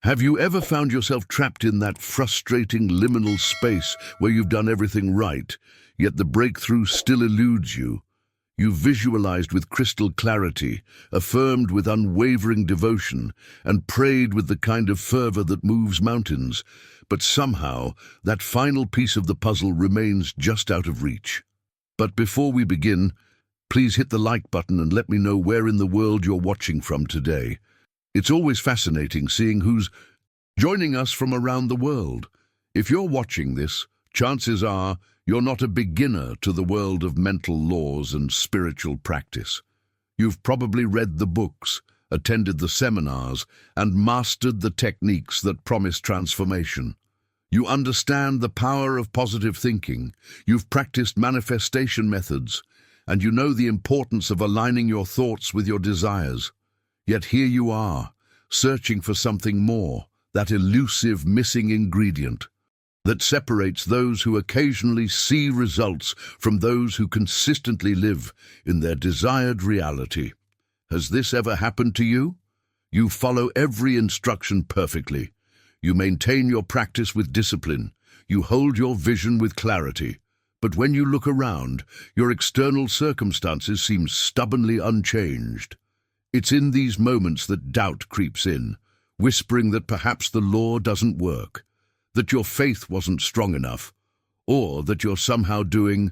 Have you ever found yourself trapped in that frustrating liminal space where you've done everything right, yet the breakthrough still eludes you? You've visualized with crystal clarity, affirmed with unwavering devotion, and prayed with the kind of fervor that moves mountains, but somehow that final piece of the puzzle remains just out of reach. But before we begin, please hit the like button and let me know where in the world you're watching from today. It's always fascinating seeing who's joining us from around the world. If you're watching this, chances are you're not a beginner to the world of mental laws and spiritual practice. You've probably read the books, attended the seminars, and mastered the techniques that promise transformation. You understand the power of positive thinking, you've practiced manifestation methods, and you know the importance of aligning your thoughts with your desires. Yet here you are, searching for something more, that elusive missing ingredient that separates those who occasionally see results from those who consistently live in their desired reality. Has this ever happened to you? You follow every instruction perfectly. You maintain your practice with discipline. You hold your vision with clarity. But when you look around, your external circumstances seem stubbornly unchanged. It's in these moments that doubt creeps in, whispering that perhaps the law doesn't work, that your faith wasn't strong enough, or that you're somehow doing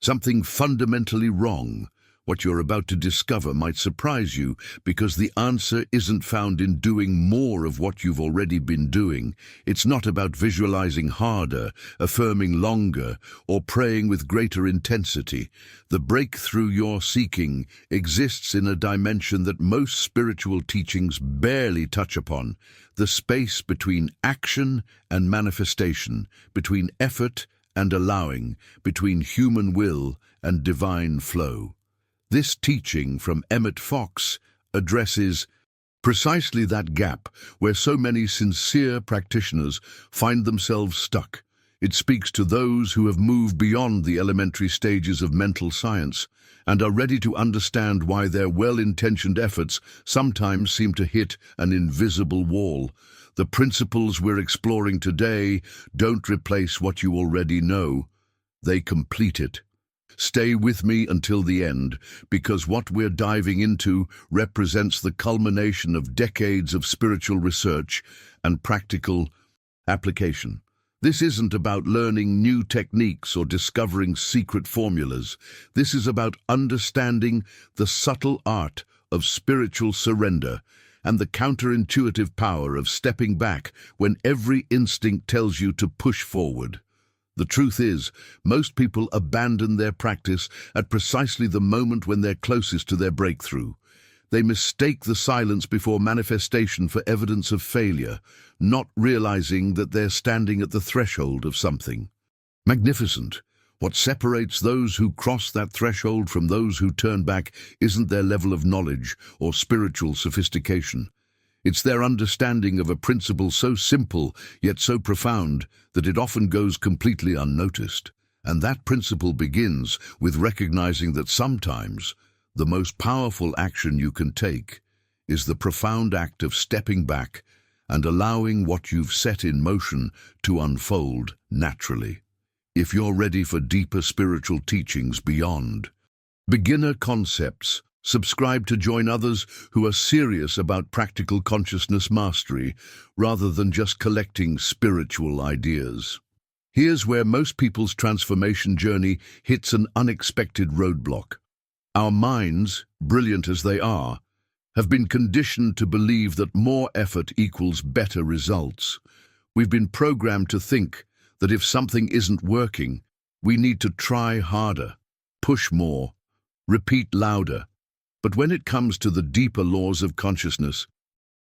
something fundamentally wrong. What you're about to discover might surprise you, because the answer isn't found in doing more of what you've already been doing. It's not about visualizing harder, affirming longer, or praying with greater intensity. The breakthrough you're seeking exists in a dimension that most spiritual teachings barely touch upon: the space between action and manifestation, between effort and allowing, between human will and divine flow. This teaching from Emmett Fox addresses precisely that gap where so many sincere practitioners find themselves stuck. It speaks to those who have moved beyond the elementary stages of mental science and are ready to understand why their well-intentioned efforts sometimes seem to hit an invisible wall. The principles we're exploring today don't replace what you already know. They complete it. Stay with me until the end, because what we're diving into represents the culmination of decades of spiritual research and practical application. This isn't about learning new techniques or discovering secret formulas. This is about understanding the subtle art of spiritual surrender and the counterintuitive power of stepping back when every instinct tells you to push forward. The truth is, most people abandon their practice at precisely the moment when they're closest to their breakthrough. They mistake the silence before manifestation for evidence of failure, not realizing that they're standing at the threshold of something magnificent. What separates those who cross that threshold from those who turn back isn't their level of knowledge or spiritual sophistication. It's their understanding of a principle so simple yet so profound that it often goes completely unnoticed. And that principle begins with recognizing that sometimes the most powerful action you can take is the profound act of stepping back and allowing what you've set in motion to unfold naturally. If you're ready for deeper spiritual teachings beyond beginner concepts, subscribe to join others who are serious about practical consciousness mastery rather than just collecting spiritual ideas. Here's where most people's transformation journey hits an unexpected roadblock. Our minds, brilliant as they are, have been conditioned to believe that more effort equals better results. We've been programmed to think that if something isn't working, we need to try harder, push more, repeat louder. But when it comes to the deeper laws of consciousness,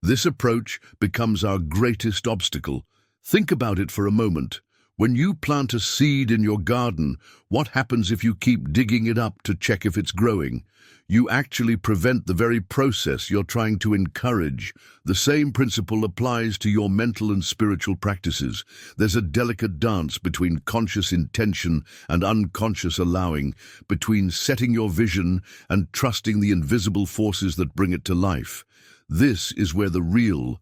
this approach becomes our greatest obstacle. Think about it for a moment. When you plant a seed in your garden, what happens if you keep digging it up to check if it's growing? You actually prevent the very process you're trying to encourage. The same principle applies to your mental and spiritual practices. There's a delicate dance between conscious intention and unconscious allowing, between setting your vision and trusting the invisible forces that bring it to life. This is where the real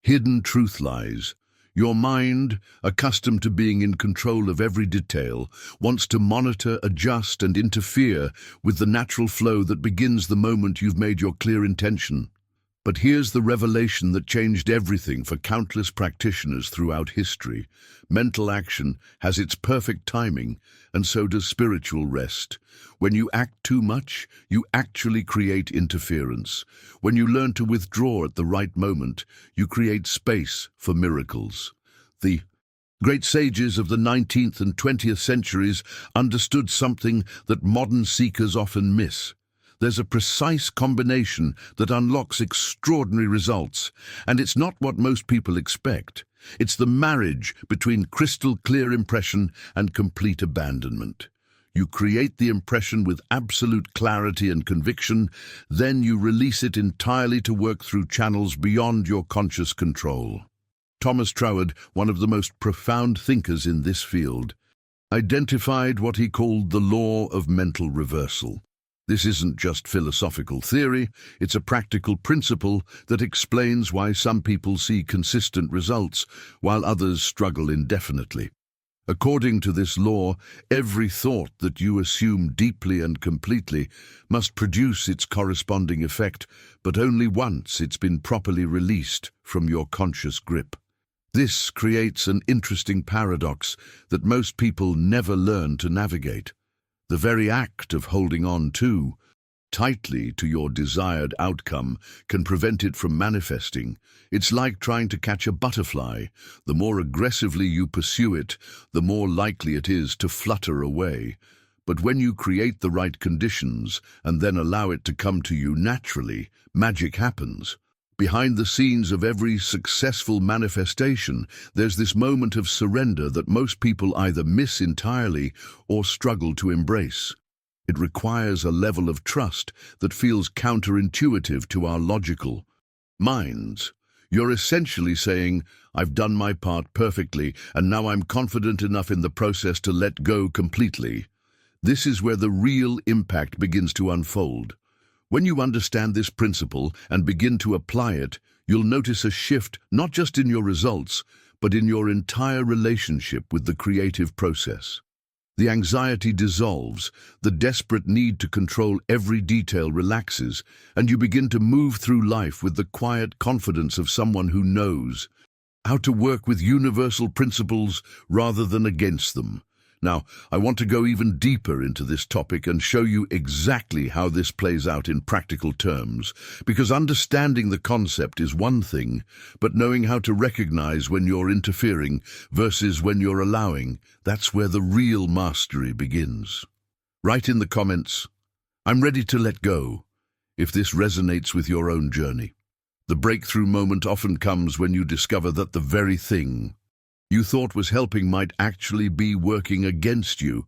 hidden truth lies. Your mind, accustomed to being in control of every detail, wants to monitor, adjust, and interfere with the natural flow that begins the moment you've made your clear intention. But here's the revelation that changed everything for countless practitioners throughout history. Mental action has its perfect timing, and so does spiritual rest. When you act too much, you actually create interference. When you learn to withdraw at the right moment, you create space for miracles. The great sages of the 19th and 20th centuries understood something that modern seekers often miss. There's a precise combination that unlocks extraordinary results, and it's not what most people expect. It's the marriage between crystal clear impression and complete abandonment. You create the impression with absolute clarity and conviction, then you release it entirely to work through channels beyond your conscious control. Thomas Troward, one of the most profound thinkers in this field, identified what he called the law of mental reversal. This isn't just philosophical theory, it's a practical principle that explains why some people see consistent results while others struggle indefinitely. According to this law, every thought that you assume deeply and completely must produce its corresponding effect, but only once it's been properly released from your conscious grip. This creates an interesting paradox that most people never learn to navigate. The very act of holding on too tightly to your desired outcome can prevent it from manifesting. It's like trying to catch a butterfly. The more aggressively you pursue it, the more likely it is to flutter away. But when you create the right conditions and then allow it to come to you naturally, magic happens. Behind the scenes of every successful manifestation, there's this moment of surrender that most people either miss entirely or struggle to embrace. It requires a level of trust that feels counterintuitive to our logical minds. You're essentially saying, I've done my part perfectly, and now I'm confident enough in the process to let go completely. This is where the real impact begins to unfold. When you understand this principle and begin to apply it, you'll notice a shift not just in your results, but in your entire relationship with the creative process. The anxiety dissolves, the desperate need to control every detail relaxes, and you begin to move through life with the quiet confidence of someone who knows how to work with universal principles rather than against them. Now, I want to go even deeper into this topic and show you exactly how this plays out in practical terms, because understanding the concept is one thing, but knowing how to recognize when you're interfering versus when you're allowing, that's where the real mastery begins. Write in the comments, I'm ready to let go, if this resonates with your own journey. The breakthrough moment often comes when you discover that the very thing you thought was helping might actually be working against you.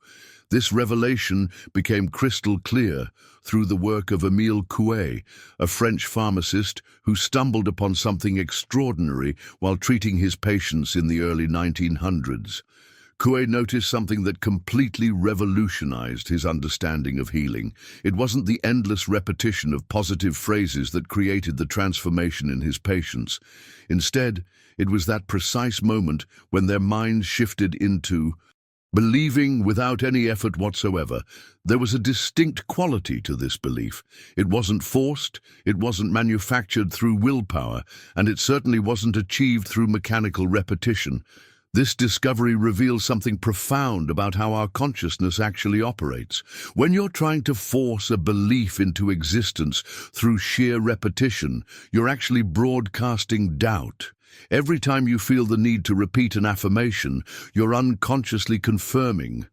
This revelation became crystal clear through the work of Émile Coué, a French pharmacist who stumbled upon something extraordinary while treating his patients in the early 1900s. Coué noticed something that completely revolutionized his understanding of healing. It wasn't the endless repetition of positive phrases that created the transformation in his patients. Instead, it was that precise moment when their minds shifted into believing without any effort whatsoever. There was a distinct quality to this belief. It wasn't forced, it wasn't manufactured through willpower, and it certainly wasn't achieved through mechanical repetition. This discovery reveals something profound about how our consciousness actually operates. When you're trying to force a belief into existence through sheer repetition, you're actually broadcasting doubt. Every time you feel the need to repeat an affirmation, you're unconsciously confirming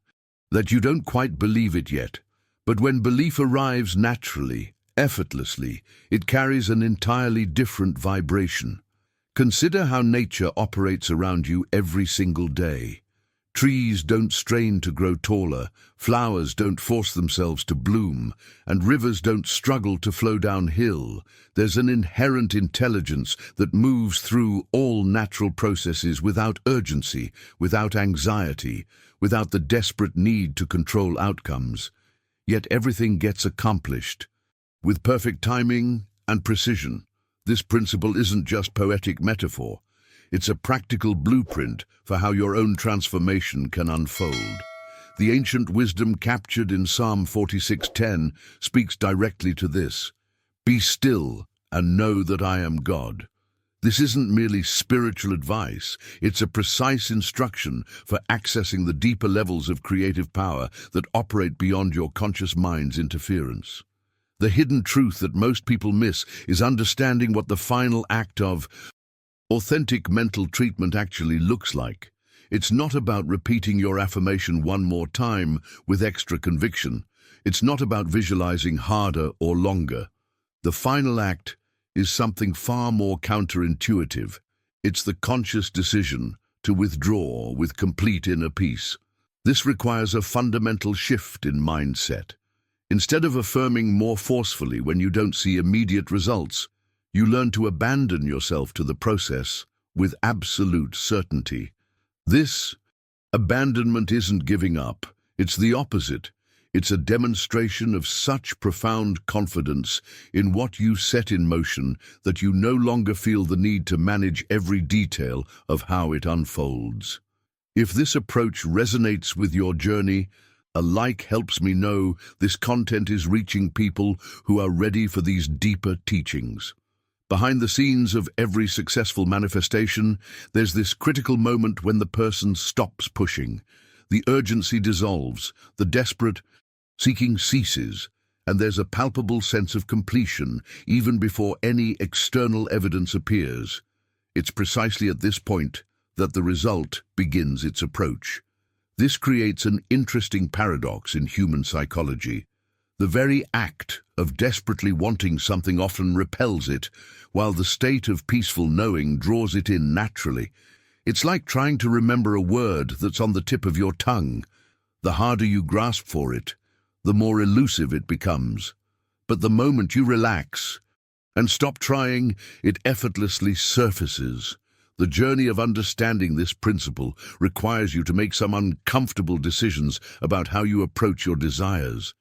that you don't quite believe it yet. But when belief arrives naturally, effortlessly, it carries an entirely different vibration. Consider how nature operates around you every single day. Trees don't strain to grow taller, flowers don't force themselves to bloom, and rivers don't struggle to flow downhill. There's an inherent intelligence that moves through all natural processes without urgency, without anxiety, without the desperate need to control outcomes. Yet everything gets accomplished with perfect timing and precision. This principle isn't just poetic metaphor. It's a practical blueprint for how your own transformation can unfold. The ancient wisdom captured in Psalm 46:10 speaks directly to this. Be still and know that I am God. This isn't merely spiritual advice, it's a precise instruction for accessing the deeper levels of creative power that operate beyond your conscious mind's interference. The hidden truth that most people miss is understanding what the final act of authentic mental treatment actually looks like. It's not about repeating your affirmation one more time with extra conviction. It's not about visualizing harder or longer. The final act is something far more counterintuitive. It's the conscious decision to withdraw with complete inner peace. This requires a fundamental shift in mindset. Instead of affirming more forcefully when you don't see immediate results, you learn to abandon yourself to the process with absolute certainty. This abandonment isn't giving up, it's the opposite. It's a demonstration of such profound confidence in what you set in motion that you no longer feel the need to manage every detail of how it unfolds. If this approach resonates with your journey, a like helps me know this content is reaching people who are ready for these deeper teachings. Behind the scenes of every successful manifestation, there's this critical moment when the person stops pushing. The urgency dissolves, the desperate seeking ceases, and there's a palpable sense of completion even before any external evidence appears. It's precisely at this point that the result begins its approach. This creates an interesting paradox in human psychology. The very act of desperately wanting something often repels it, while the state of peaceful knowing draws it in naturally. It's like trying to remember a word that's on the tip of your tongue. The harder you grasp for it, the more elusive it becomes. But the moment you relax and stop trying, it effortlessly surfaces. The journey of understanding this principle requires you to make some uncomfortable decisions about how you approach your desires.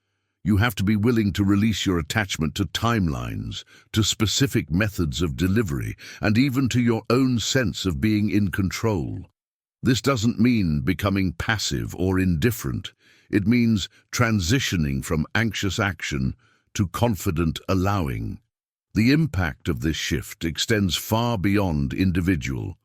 You have to be willing to release your attachment to timelines, to specific methods of delivery, and even to your own sense of being in control. This doesn't mean becoming passive or indifferent. It means transitioning from anxious action to confident allowing. The impact of this shift extends far beyond individual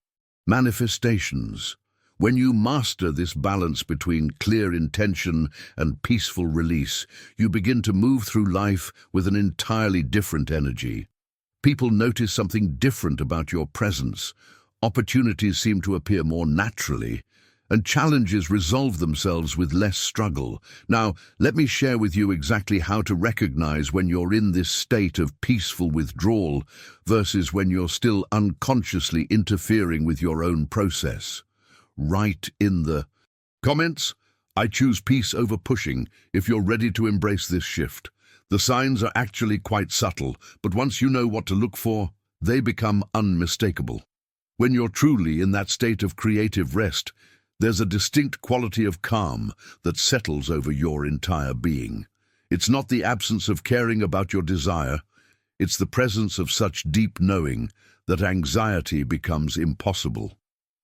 manifestations. When you master this balance between clear intention and peaceful release, you begin to move through life with an entirely different energy. People notice something different about your presence. Opportunities seem to appear more naturally, and challenges resolve themselves with less struggle. Now, let me share with you exactly how to recognize when you're in this state of peaceful withdrawal versus when you're still unconsciously interfering with your own process. Write in the comments, I choose peace over pushing, if you're ready to embrace this shift. The signs are actually quite subtle, but once you know what to look for, they become unmistakable. When you're truly in that state of creative rest, there's a distinct quality of calm that settles over your entire being. It's not the absence of caring about your desire, it's the presence of such deep knowing that anxiety becomes impossible.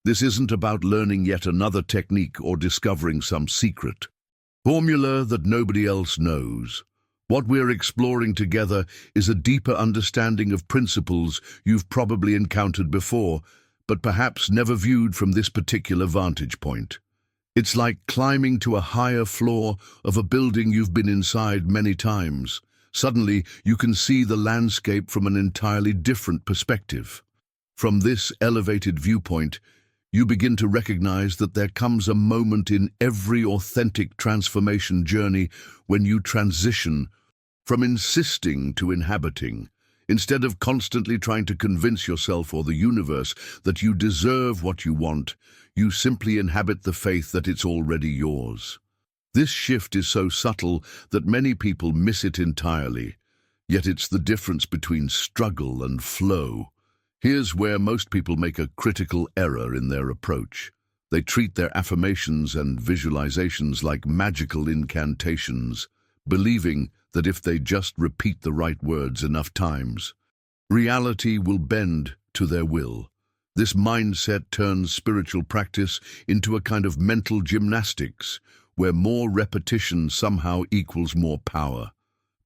This isn't about learning yet another technique or discovering some secret formula that nobody else knows. What we're exploring together is a deeper understanding of principles you've probably encountered before, but perhaps never viewed from this particular vantage point. It's like climbing to a higher floor of a building you've been inside many times. Suddenly, you can see the landscape from an entirely different perspective. From this elevated viewpoint, you begin to recognize that there comes a moment in every authentic transformation journey when you transition from insisting to inhabiting. Instead of constantly trying to convince yourself or the universe that you deserve what you want, you simply inhabit the faith that it's already yours. This shift is so subtle that many people miss it entirely, yet it's the difference between struggle and flow. Here's where most people make a critical error in their approach. They treat their affirmations and visualizations like magical incantations, believing that if they just repeat the right words enough times, Reality will bend to their will. This mindset turns spiritual practice into a kind of mental gymnastics, where more repetition somehow equals more power.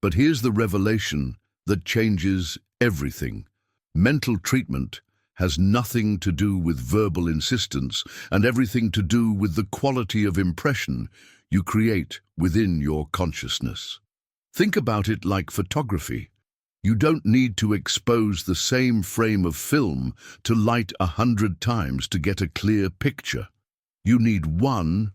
But here's the revelation that changes everything. Mental treatment has nothing to do with verbal insistence and everything to do with the quality of impression you create within your consciousness. Think about it like photography. You don't need to expose the same frame of film to light 100 times to get a clear picture. You need one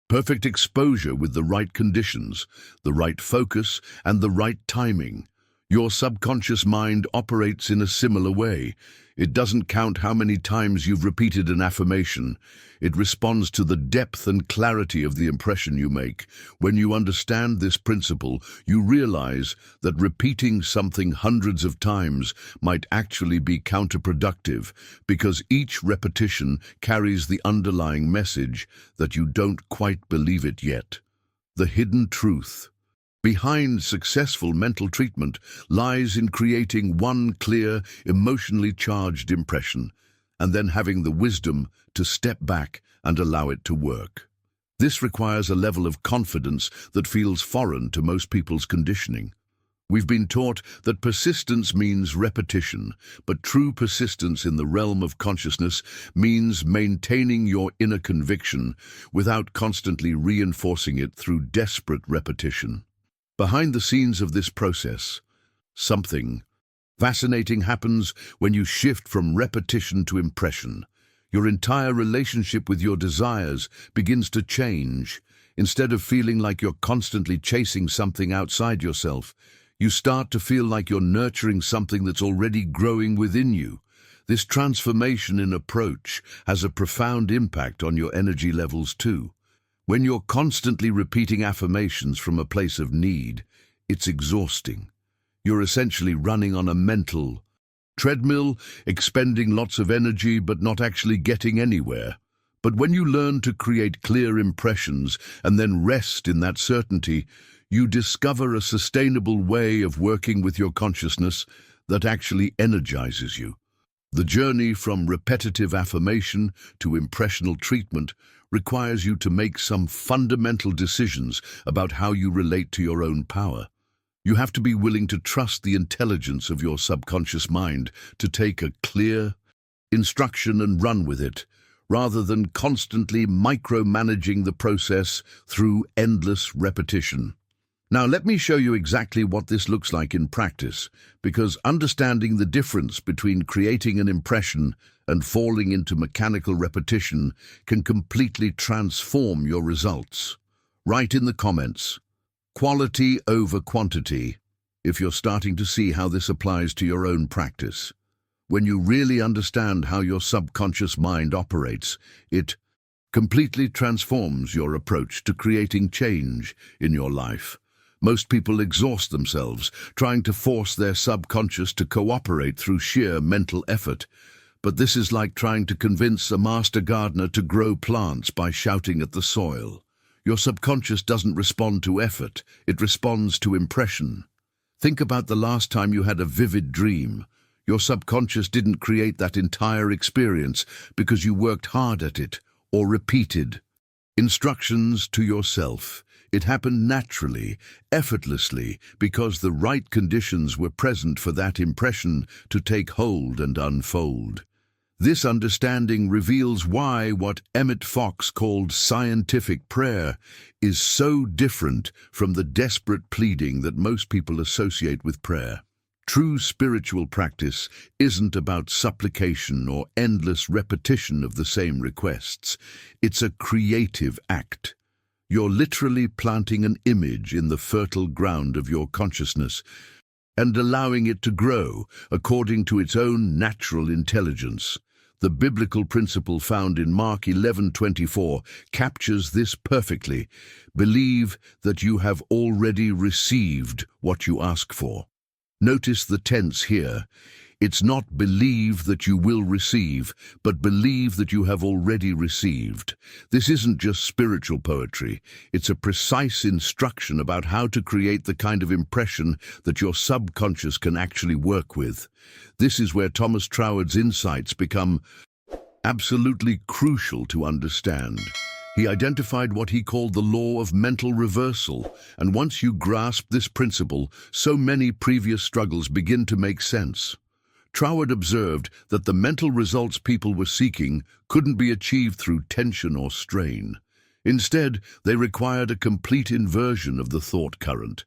perfect exposure with the right conditions, the right focus, and the right timing. Your subconscious mind operates in a similar way. It doesn't count how many times you've repeated an affirmation. It responds to the depth and clarity of the impression you make. When you understand this principle, you realize that repeating something hundreds of times might actually be counterproductive, because each repetition carries the underlying message that you don't quite believe it yet. The hidden truth behind successful mental treatment lies in creating one clear, emotionally charged impression, and then having the wisdom to step back and allow it to work. This requires a level of confidence that feels foreign to most people's conditioning. We've been taught that persistence means repetition, but true persistence in the realm of consciousness means maintaining your inner conviction without constantly reinforcing it through desperate repetition. Behind the scenes of this process, something fascinating happens when you shift from repetition to impression. Your entire relationship with your desires begins to change. Instead of feeling like you're constantly chasing something outside yourself, you start to feel like you're nurturing something that's already growing within you. This transformation in approach has a profound impact on your energy levels too. When you're constantly repeating affirmations from a place of need, it's exhausting. You're essentially running on a mental treadmill, expending lots of energy but not actually getting anywhere. But when you learn to create clear impressions and then rest in that certainty, you discover a sustainable way of working with your consciousness that actually energizes you. The journey from repetitive affirmation to impressional treatment requires you to make some fundamental decisions about how you relate to your own power. You have to be willing to trust the intelligence of your subconscious mind to take a clear instruction and run with it, rather than constantly micromanaging the process through endless repetition. Now, let me show you exactly what this looks like in practice, because understanding the difference between creating an impression and falling into mechanical repetition can completely transform your results. Write in the comments, quality over quantity, if you're starting to see how this applies to your own practice. When you really understand how your subconscious mind operates, it completely transforms your approach to creating change in your life. Most people exhaust themselves trying to force their subconscious to cooperate through sheer mental effort. But this is like trying to convince a master gardener to grow plants by shouting at the soil. Your subconscious doesn't respond to effort, it responds to impression. Think about the last time you had a vivid dream. Your subconscious didn't create that entire experience because you worked hard at it or repeated instructions to yourself. It happened naturally, effortlessly, because the right conditions were present for that impression to take hold and unfold. This understanding reveals why what Emmett Fox called scientific prayer is so different from the desperate pleading that most people associate with prayer. True spiritual practice isn't about supplication or endless repetition of the same requests. It's a creative act. You're literally planting an image in the fertile ground of your consciousness and allowing it to grow according to its own natural intelligence. The biblical principle found in Mark 11:24 captures this perfectly. Believe that you have already received what you ask for. Notice the tense here. It's not believe that you will receive, but believe that you have already received. This isn't just spiritual poetry. It's a precise instruction about how to create the kind of impression that your subconscious can actually work with. This is where Thomas Troward's insights become absolutely crucial to understand. He identified what he called the law of mental reversal, and once you grasp this principle, so many previous struggles begin to make sense. Troward observed that the mental results people were seeking couldn't be achieved through tension or strain. Instead, they required a complete inversion of the thought current,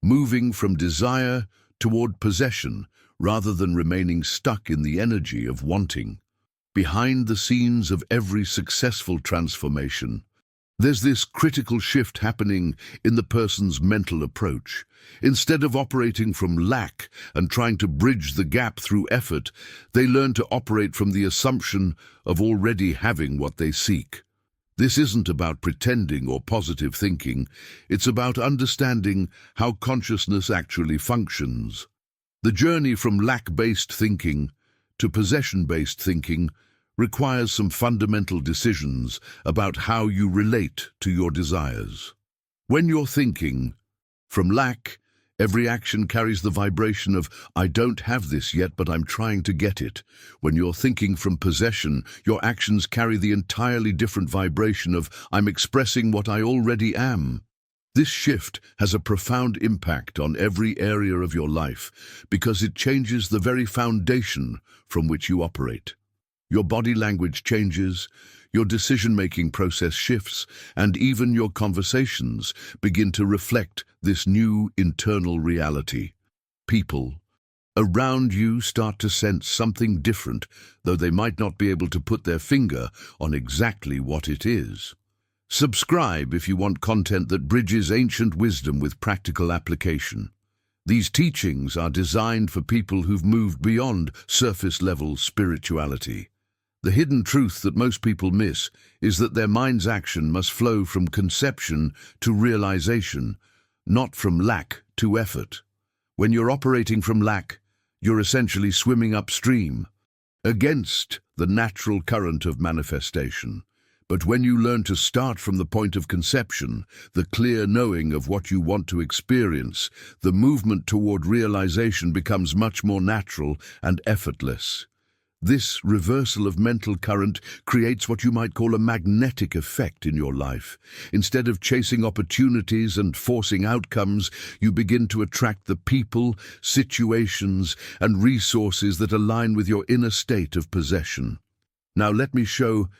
moving from desire toward possession rather than remaining stuck in the energy of wanting. Behind the scenes of every successful transformation, there's this critical shift happening in the person's mental approach. Instead of operating from lack and trying to bridge the gap through effort, they learn to operate from the assumption of already having what they seek. This isn't about pretending or positive thinking. It's about understanding how consciousness actually functions. The journey from lack-based thinking to possession-based thinking requires some fundamental decisions about how you relate to your desires. When you're thinking from lack, every action carries the vibration of, I don't have this yet, but I'm trying to get it. When you're thinking from possession, your actions carry the entirely different vibration of, I'm expressing what I already am. This shift has a profound impact on every area of your life because it changes the very foundation from which you operate. Your body language changes, your decision-making process shifts, and even your conversations begin to reflect this new internal reality. People around you start to sense something different, though they might not be able to put their finger on exactly what it is. Subscribe if you want content that bridges ancient wisdom with practical application. These teachings are designed for people who've moved beyond surface-level spirituality. The hidden truth that most people miss is that their mind's action must flow from conception to realization, not from lack to effort. When you're operating from lack, you're essentially swimming upstream, against the natural current of manifestation. But when you learn to start from the point of conception, the clear knowing of what you want to experience, the movement toward realization becomes much more natural and effortless. This reversal of mental current creates what you might call a magnetic effect in your life. Instead of chasing opportunities and forcing outcomes, you begin to attract the people, situations, and resources that align with your inner state of possession. Now let me show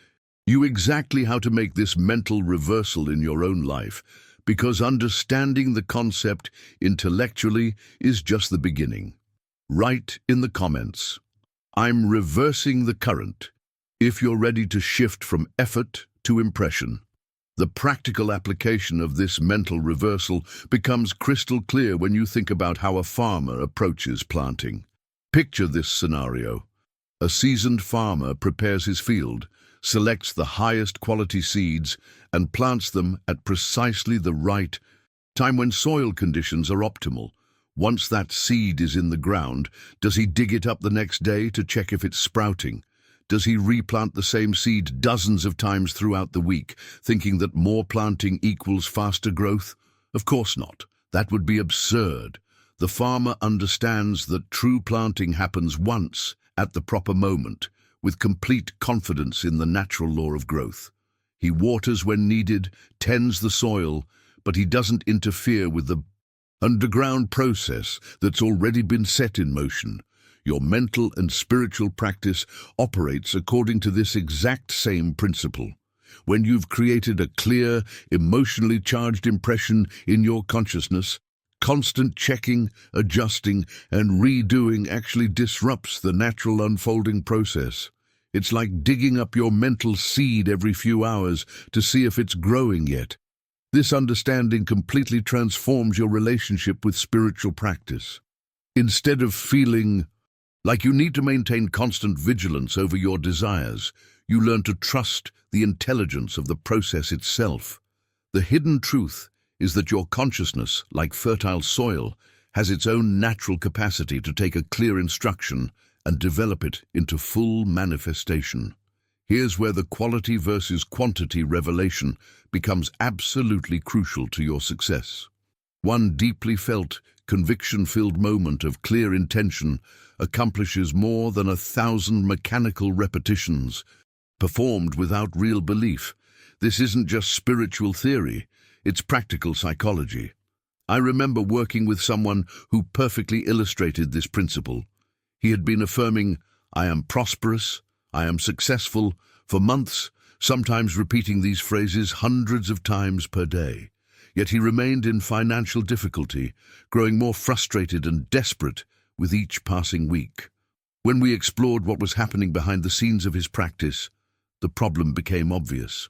you exactly how to make this mental reversal in your own life, because understanding the concept intellectually is just the beginning. Write in the comments, I'm reversing the current, if you're ready to shift from effort to impression. The practical application of this mental reversal becomes crystal clear when you think about how a farmer approaches planting. Picture this scenario. A seasoned farmer prepares his field, selects the highest quality seeds, and plants them at precisely the right time when soil conditions are optimal. Once that seed is in the ground, does he dig it up the next day to check if it's sprouting? Does he replant the same seed dozens of times throughout the week, thinking that more planting equals faster growth? Of course not. That would be absurd. The farmer understands that true planting happens once, at the proper moment, with complete confidence in the natural law of growth. He waters when needed, tends the soil, but he doesn't interfere with the underground process that's already been set in motion. Your mental and spiritual practice operates according to this exact same principle. When you've created a clear, emotionally charged impression in your consciousness, constant checking, adjusting, and redoing actually disrupts the natural unfolding process. It's like digging up your mental seed every few hours to see if it's growing yet. This understanding completely transforms your relationship with spiritual practice. Instead of feeling like you need to maintain constant vigilance over your desires, you learn to trust the intelligence of the process itself. The hidden truth is that your consciousness, like fertile soil, has its own natural capacity to take a clear instruction and develop it into full manifestation. Here's where the quality versus quantity revelation becomes absolutely crucial to your success. One deeply felt, conviction-filled moment of clear intention accomplishes more than 1,000 mechanical repetitions, performed without real belief. This isn't just spiritual theory, it's practical psychology. I remember working with someone who perfectly illustrated this principle. He had been affirming, "I am prosperous, I am successful," for months, sometimes repeating these phrases hundreds of times per day. Yet he remained in financial difficulty, growing more frustrated and desperate with each passing week. When we explored what was happening behind the scenes of his practice, the problem became obvious.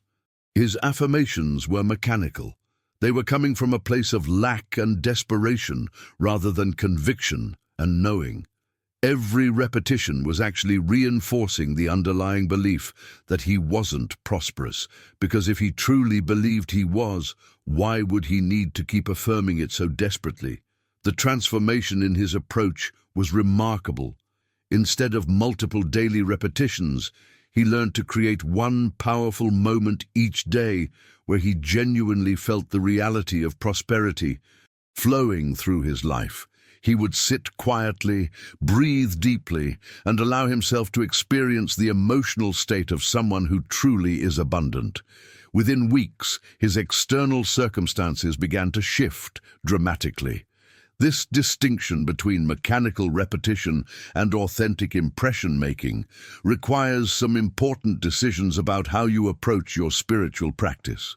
His affirmations were mechanical. They were coming from a place of lack and desperation rather than conviction and knowing. Every repetition was actually reinforcing the underlying belief that he wasn't prosperous, because if he truly believed he was, why would he need to keep affirming it so desperately? The transformation in his approach was remarkable. Instead of multiple daily repetitions, he learned to create one powerful moment each day where he genuinely felt the reality of prosperity flowing through his life. He would sit quietly, breathe deeply, and allow himself to experience the emotional state of someone who truly is abundant. Within weeks, his external circumstances began to shift dramatically. This distinction between mechanical repetition and authentic impression-making requires some important decisions about how you approach your spiritual practice.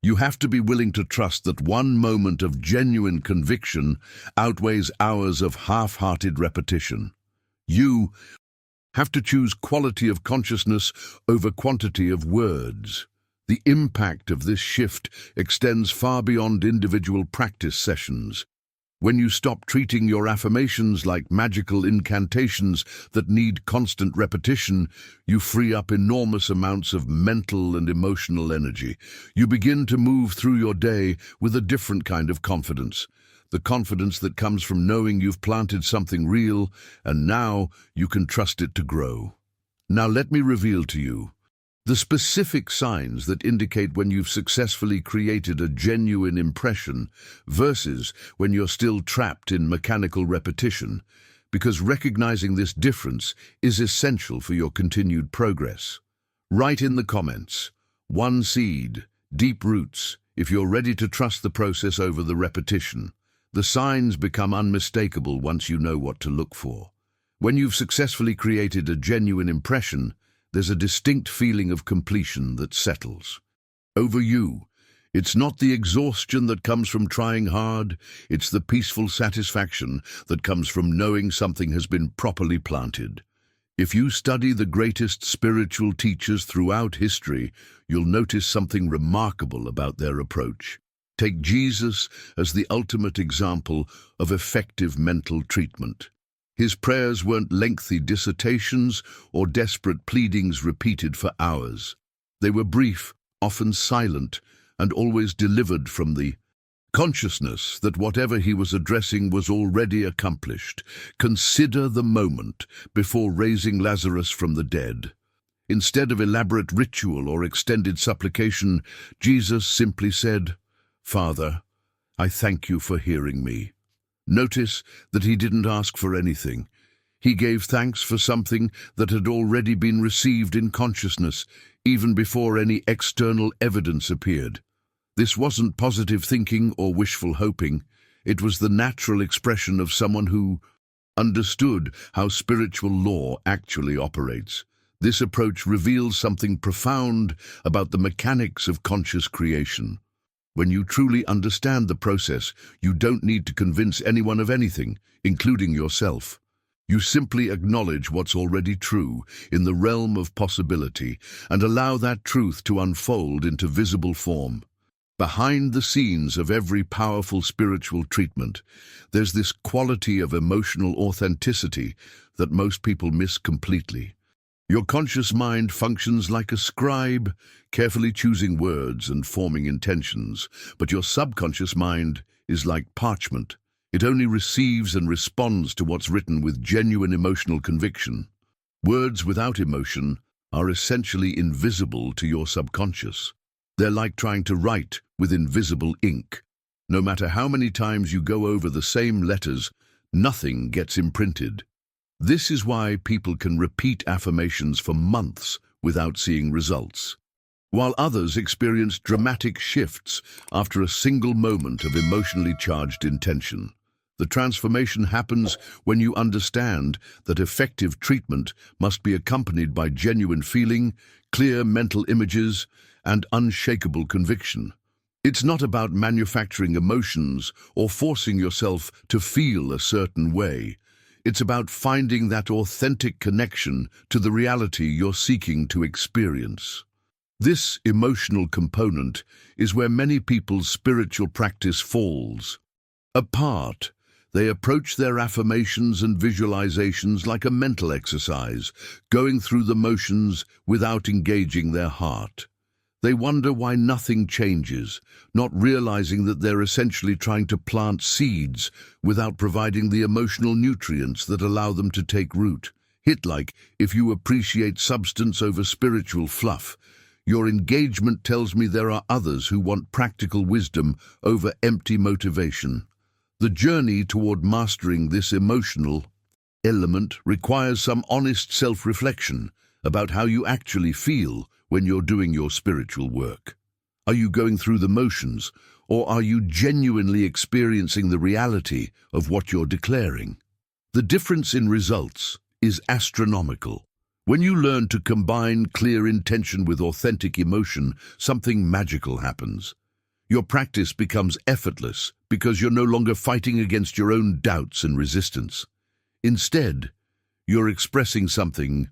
You have to be willing to trust that one moment of genuine conviction outweighs hours of half-hearted repetition. You have to choose quality of consciousness over quantity of words. The impact of this shift extends far beyond individual practice sessions. When you stop treating your affirmations like magical incantations that need constant repetition, you free up enormous amounts of mental and emotional energy. You begin to move through your day with a different kind of confidence. The confidence that comes from knowing you've planted something real, and now you can trust it to grow. Now let me reveal to you the specific signs that indicate when you've successfully created a genuine impression versus when you're still trapped in mechanical repetition, because recognizing this difference is essential for your continued progress. Write in the comments, 1 seed, deep roots, if you're ready to trust the process over the repetition. The signs become unmistakable once you know what to look for. When you've successfully created a genuine impression, there's a distinct feeling of completion that settles over you. It's not the exhaustion that comes from trying hard, it's the peaceful satisfaction that comes from knowing something has been properly planted. If you study the greatest spiritual teachers throughout history, you'll notice something remarkable about their approach. Take Jesus as the ultimate example of effective mental treatment. His prayers weren't lengthy dissertations or desperate pleadings repeated for hours. They were brief, often silent, and always delivered from the consciousness that whatever he was addressing was already accomplished. Consider the moment before raising Lazarus from the dead. Instead of elaborate ritual or extended supplication, Jesus simply said, "Father, I thank you for hearing me." Notice that he didn't ask for anything. He gave thanks for something that had already been received in consciousness, even before any external evidence appeared. This wasn't positive thinking or wishful hoping. It was the natural expression of someone who understood how spiritual law actually operates. This approach reveals something profound about the mechanics of conscious creation. When you truly understand the process, you don't need to convince anyone of anything, including yourself. You simply acknowledge what's already true in the realm of possibility and allow that truth to unfold into visible form. Behind the scenes of every powerful spiritual treatment, there's this quality of emotional authenticity that most people miss completely. Your conscious mind functions like a scribe, carefully choosing words and forming intentions, but your subconscious mind is like parchment, It only receives and responds to what's written with genuine emotional conviction. Words without emotion are essentially invisible to your subconscious. They're like trying to write with invisible ink. No matter how many times you go over the same letters, nothing gets imprinted. This is why people can repeat affirmations for months without seeing results, while others experience dramatic shifts after a single moment of emotionally charged intention. The transformation happens when you understand that effective treatment must be accompanied by genuine feeling, clear mental images, and unshakable conviction. It's not about manufacturing emotions or forcing yourself to feel a certain way. It's about finding that authentic connection to the reality you're seeking to experience. This emotional component is where many people's spiritual practice falls apart. They approach their affirmations and visualizations like a mental exercise, going through the motions without engaging their heart. They wonder why nothing changes, not realizing that they're essentially trying to plant seeds without providing the emotional nutrients that allow them to take root. Hit like, if you appreciate substance over spiritual fluff, your engagement tells me there are others who want practical wisdom over empty motivation. The journey toward mastering this emotional element requires some honest self-reflection about how you actually feel when you're doing your spiritual work. Are you going through the motions, or are you genuinely experiencing the reality of what you're declaring? The difference in results is astronomical. When you learn to combine clear intention with authentic emotion, something magical happens. Your practice becomes effortless because you're no longer fighting against your own doubts and resistance. Instead, you're expressing something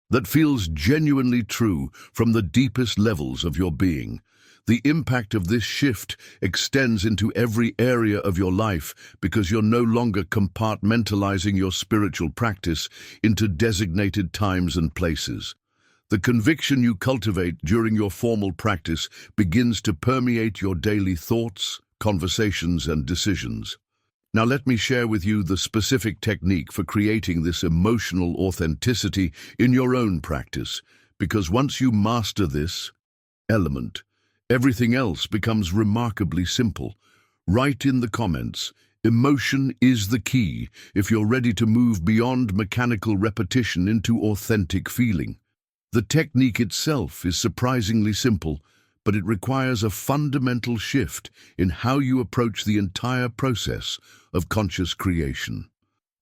that feels genuinely true from the deepest levels of your being. The impact of this shift extends into every area of your life because you're no longer compartmentalizing your spiritual practice into designated times and places. The conviction you cultivate during your formal practice begins to permeate your daily thoughts, conversations, and decisions. Now let me share with you the specific technique for creating this emotional authenticity in your own practice, because once you master this element, everything else becomes remarkably simple. Write in the comments, emotion is the key, if you're ready to move beyond mechanical repetition into authentic feeling. The technique itself is surprisingly simple, but it requires a fundamental shift in how you approach the entire process of conscious creation.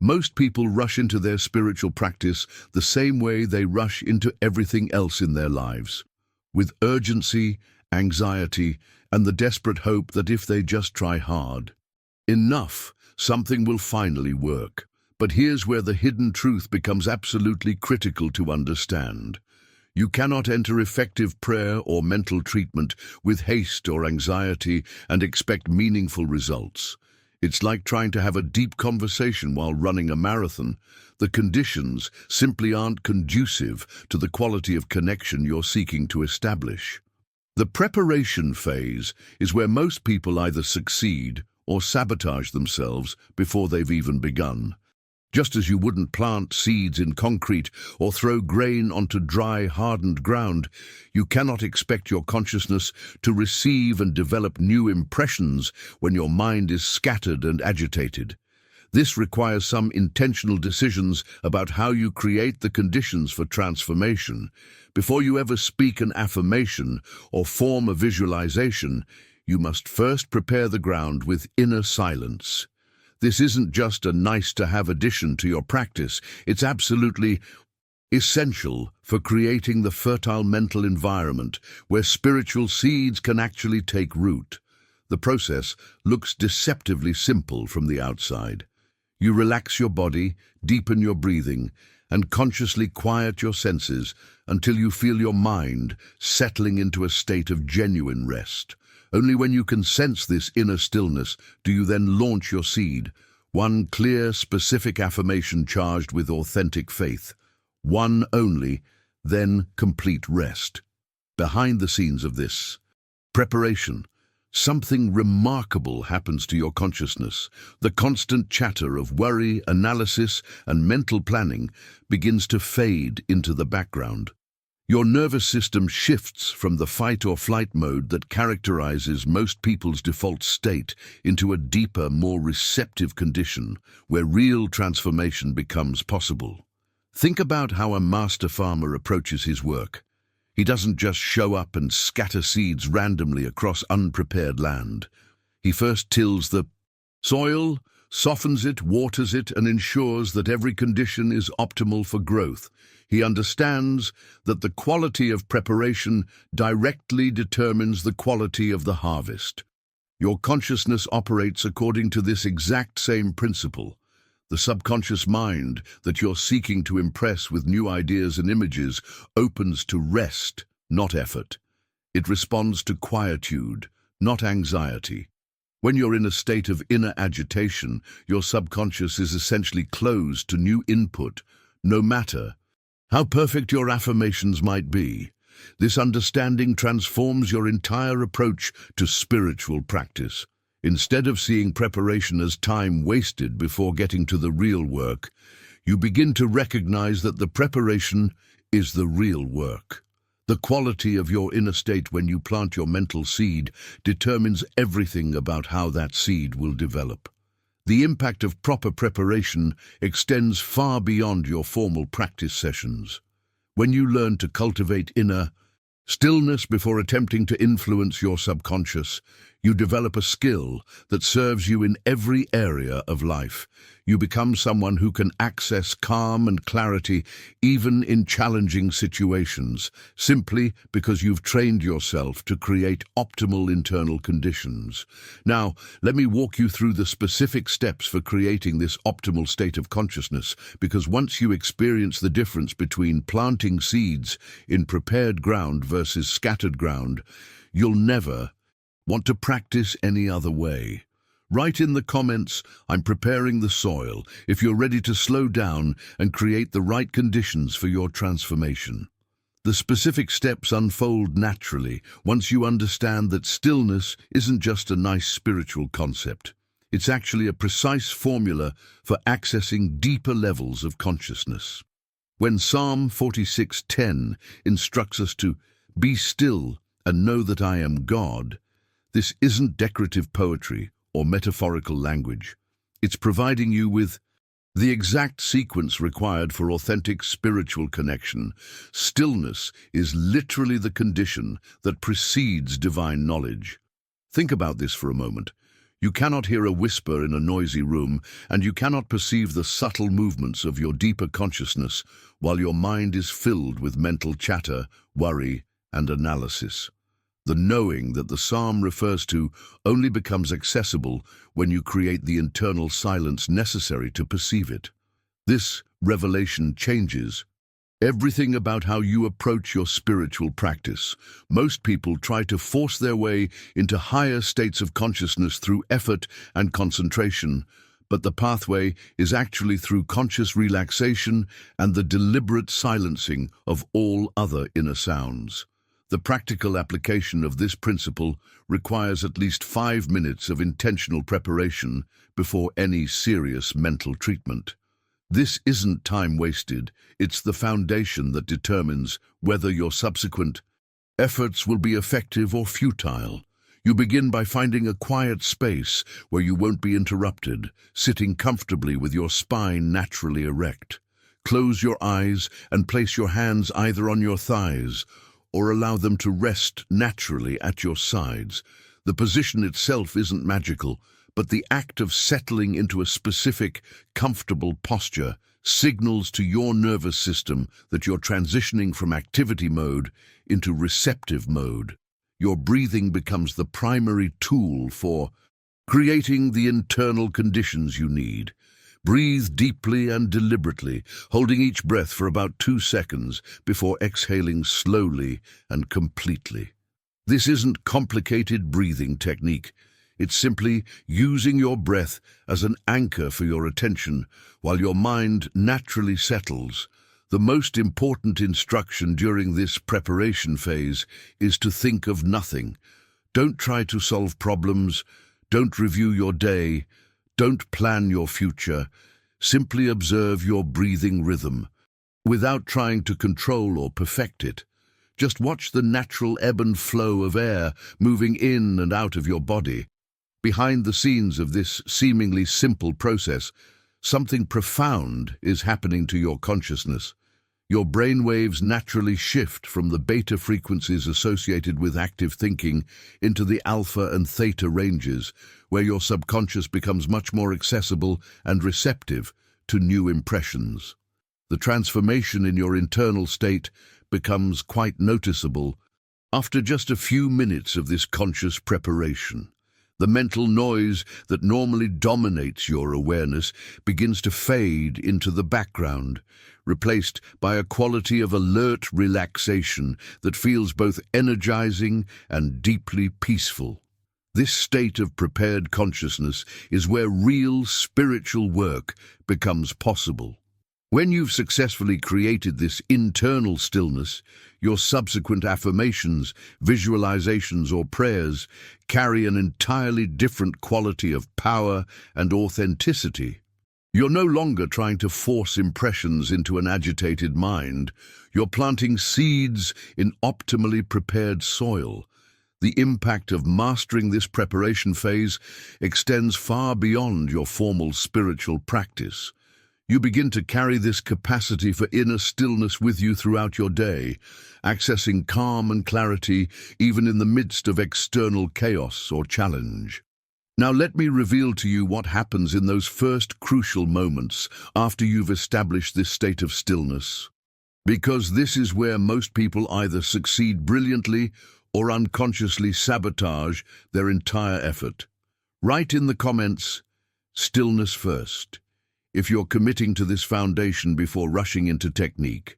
Most people rush into their spiritual practice the same way they rush into everything else in their lives, with urgency, anxiety, and the desperate hope that if they just try hard enough, something will finally work. But here's where the hidden truth becomes absolutely critical to understand. You cannot enter effective prayer or mental treatment with haste or anxiety and expect meaningful results. It's like trying to have a deep conversation while running a marathon. The conditions simply aren't conducive to the quality of connection you're seeking to establish. The preparation phase is where most people either succeed or sabotage themselves before they've even begun. Just as you wouldn't plant seeds in concrete or throw grain onto dry, hardened ground, you cannot expect your consciousness to receive and develop new impressions when your mind is scattered and agitated. This requires some intentional decisions about how you create the conditions for transformation. Before you ever speak an affirmation or form a visualization, you must first prepare the ground with inner silence. This isn't just a nice-to-have addition to your practice, it's absolutely essential for creating the fertile mental environment where spiritual seeds can actually take root. The process looks deceptively simple from the outside. You relax your body, deepen your breathing, and consciously quiet your senses until you feel your mind settling into a state of genuine rest. Only when you can sense this inner stillness do you then launch your seed, one clear, specific affirmation charged with authentic faith. One only, then complete rest. Behind the scenes of this preparation something remarkable happens to your consciousness. The constant chatter of worry, analysis, and mental planning begins to fade into the background. Your nervous system shifts from the fight or flight mode that characterizes most people's default state into a deeper, more receptive condition where real transformation becomes possible. Think about how a master farmer approaches his work. He doesn't just show up and scatter seeds randomly across unprepared land. He first tills the soil, softens it, waters it, and ensures that every condition is optimal for growth. He understands that the quality of preparation directly determines the quality of the harvest. Your consciousness operates according to this exact same principle. The subconscious mind that you're seeking to impress with new ideas and images opens to rest, not effort. It responds to quietude, not anxiety. When you're in a state of inner agitation, your subconscious is essentially closed to new input, no matter how perfect your affirmations might be. This understanding transforms your entire approach to spiritual practice. Instead of seeing preparation as time wasted before getting to the real work, you begin to recognize that the preparation is the real work. The quality of your inner state when you plant your mental seed determines everything about how that seed will develop. The impact of proper preparation extends far beyond your formal practice sessions. When you learn to cultivate inner stillness before attempting to influence your subconscious, you develop a skill that serves you in every area of life. You become someone who can access calm and clarity even in challenging situations, simply because you've trained yourself to create optimal internal conditions. Now, let me walk you through the specific steps for creating this optimal state of consciousness, because once you experience the difference between planting seeds in prepared ground versus scattered ground, you'll never want to practice any other way. Write in the comments, "I'm preparing the soil," if you're ready to slow down and create the right conditions for your transformation. The specific steps unfold naturally once you understand that stillness isn't just a nice spiritual concept. It's actually a precise formula for accessing deeper levels of consciousness. When Psalm 46:10 instructs us to be still and know that I am God, this isn't decorative poetry or metaphorical language. It's providing you with the exact sequence required for authentic spiritual connection. Stillness is literally the condition that precedes divine knowledge. Think about this for a moment. You cannot hear a whisper in a noisy room, and you cannot perceive the subtle movements of your deeper consciousness while your mind is filled with mental chatter, worry, and analysis. The knowing that the psalm refers to only becomes accessible when you create the internal silence necessary to perceive it. This revelation changes everything about how you approach your spiritual practice. Most people try to force their way into higher states of consciousness through effort and concentration, but the pathway is actually through conscious relaxation and the deliberate silencing of all other inner sounds. The practical application of this principle requires at least 5 minutes of intentional preparation before any serious mental treatment. This isn't time wasted, it's the foundation that determines whether your subsequent efforts will be effective or futile. You begin by finding a quiet space where you won't be interrupted, sitting comfortably with your spine naturally erect. Close your eyes and place your hands either on your thighs or allow them to rest naturally at your sides. The position itself isn't magical, but the act of settling into a specific, comfortable posture signals to your nervous system that you're transitioning from activity mode into receptive mode. Your breathing becomes the primary tool for creating the internal conditions you need. Breathe deeply and deliberately, holding each breath for about 2 seconds before exhaling slowly and completely. This isn't complicated breathing technique. It's simply using your breath as an anchor for your attention while your mind naturally settles. The most important instruction during this preparation phase is to think of nothing. Don't try to solve problems. Don't review your day. Don't plan your future. Simply observe your breathing rhythm, without trying to control or perfect it. Just watch the natural ebb and flow of air moving in and out of your body. Behind the scenes of this seemingly simple process, something profound is happening to your consciousness. Your brainwaves naturally shift from the beta frequencies associated with active thinking into the alpha and theta ranges, where your subconscious becomes much more accessible and receptive to new impressions. The transformation in your internal state becomes quite noticeable after just a few minutes of this conscious preparation. The mental noise that normally dominates your awareness begins to fade into the background, replaced by a quality of alert relaxation that feels both energizing and deeply peaceful. This state of prepared consciousness is where real spiritual work becomes possible. When you've successfully created this internal stillness, your subsequent affirmations, visualizations, or prayers carry an entirely different quality of power and authenticity. You're no longer trying to force impressions into an agitated mind. You're planting seeds in optimally prepared soil. The impact of mastering this preparation phase extends far beyond your formal spiritual practice. You begin to carry this capacity for inner stillness with you throughout your day, accessing calm and clarity even in the midst of external chaos or challenge. Now let me reveal to you what happens in those first crucial moments after you've established this state of stillness. Because this is where most people either succeed brilliantly or unconsciously sabotage their entire effort. Write in the comments, "Stillness first," if you're committing to this foundation before rushing into technique.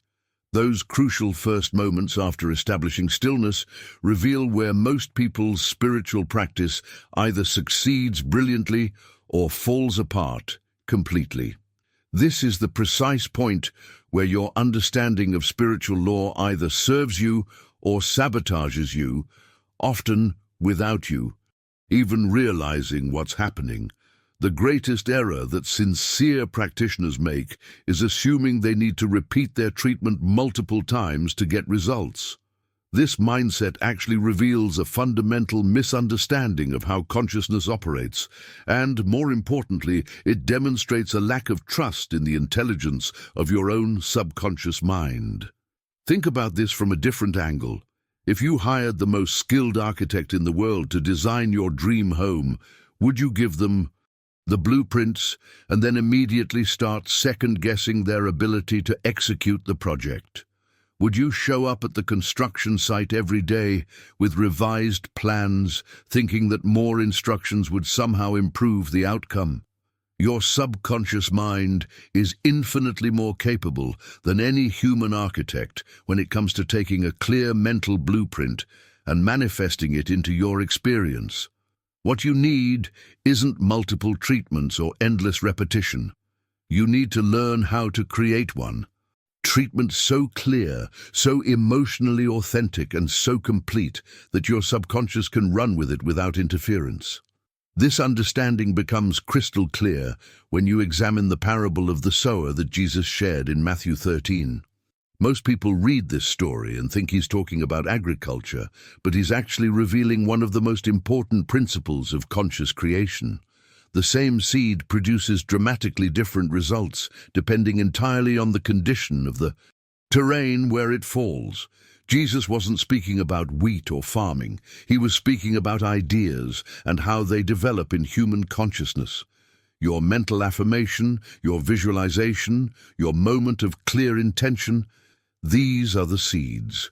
Those crucial first moments after establishing stillness reveal where most people's spiritual practice either succeeds brilliantly or falls apart completely. This is the precise point where your understanding of spiritual law either serves you or sabotages you, often without you even realizing what's happening. The greatest error that sincere practitioners make is assuming they need to repeat their treatment multiple times to get results. This mindset actually reveals a fundamental misunderstanding of how consciousness operates, and, more importantly, it demonstrates a lack of trust in the intelligence of your own subconscious mind. Think about this from a different angle. If you hired the most skilled architect in the world to design your dream home, would you give them the blueprints and then immediately start second-guessing their ability to execute the project? Would you show up at the construction site every day with revised plans, thinking that more instructions would somehow improve the outcome? Your subconscious mind is infinitely more capable than any human architect when it comes to taking a clear mental blueprint and manifesting it into your experience. What you need isn't multiple treatments or endless repetition. You need to learn how to create one. Treatment so clear, so emotionally authentic, and so complete that your subconscious can run with it without interference. This understanding becomes crystal clear when you examine the parable of the sower that Jesus shared in Matthew 13. Most people read this story and think he's talking about agriculture, but he's actually revealing one of the most important principles of conscious creation. The same seed produces dramatically different results, depending entirely on the condition of the terrain where it falls. Jesus wasn't speaking about wheat or farming. He was speaking about ideas and how they develop in human consciousness. Your mental affirmation, your visualization, your moment of clear intention, these are the seeds.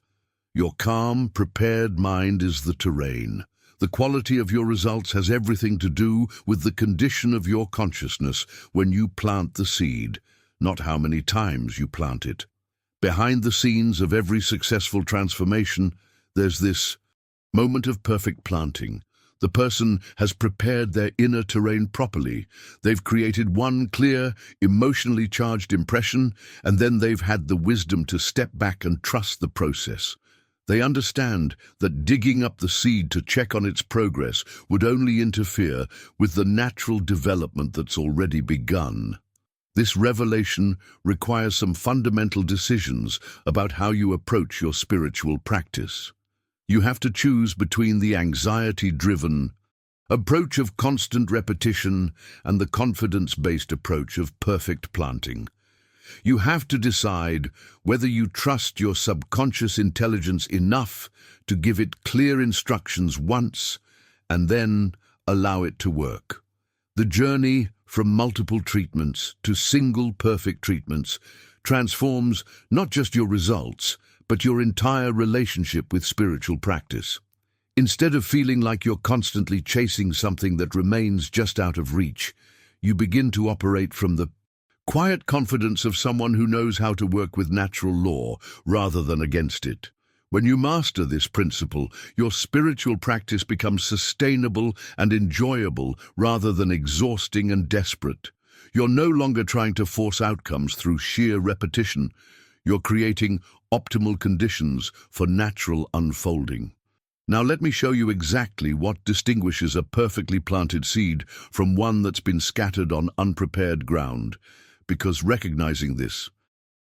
Your calm, prepared mind is the terrain. The quality of your results has everything to do with the condition of your consciousness when you plant the seed, not how many times you plant it. Behind the scenes of every successful transformation, there's this moment of perfect planting. The person has prepared their inner terrain properly. They've created one clear, emotionally charged impression, and then they've had the wisdom to step back and trust the process. They understand that digging up the seed to check on its progress would only interfere with the natural development that's already begun. This revelation requires some fundamental decisions about how you approach your spiritual practice. You have to choose between the anxiety-driven approach of constant repetition and the confidence-based approach of perfect planting. You have to decide whether you trust your subconscious intelligence enough to give it clear instructions once and then allow it to work. The journey from multiple treatments to single perfect treatments transforms not just your results, but your entire relationship with spiritual practice. Instead of feeling like you're constantly chasing something that remains just out of reach, you begin to operate from the quiet confidence of someone who knows how to work with natural law rather than against it. When you master this principle, your spiritual practice becomes sustainable and enjoyable rather than exhausting and desperate. You're no longer trying to force outcomes through sheer repetition. You're creating optimal conditions for natural unfolding. Now let me show you exactly what distinguishes a perfectly planted seed from one that's been scattered on unprepared ground, because recognizing this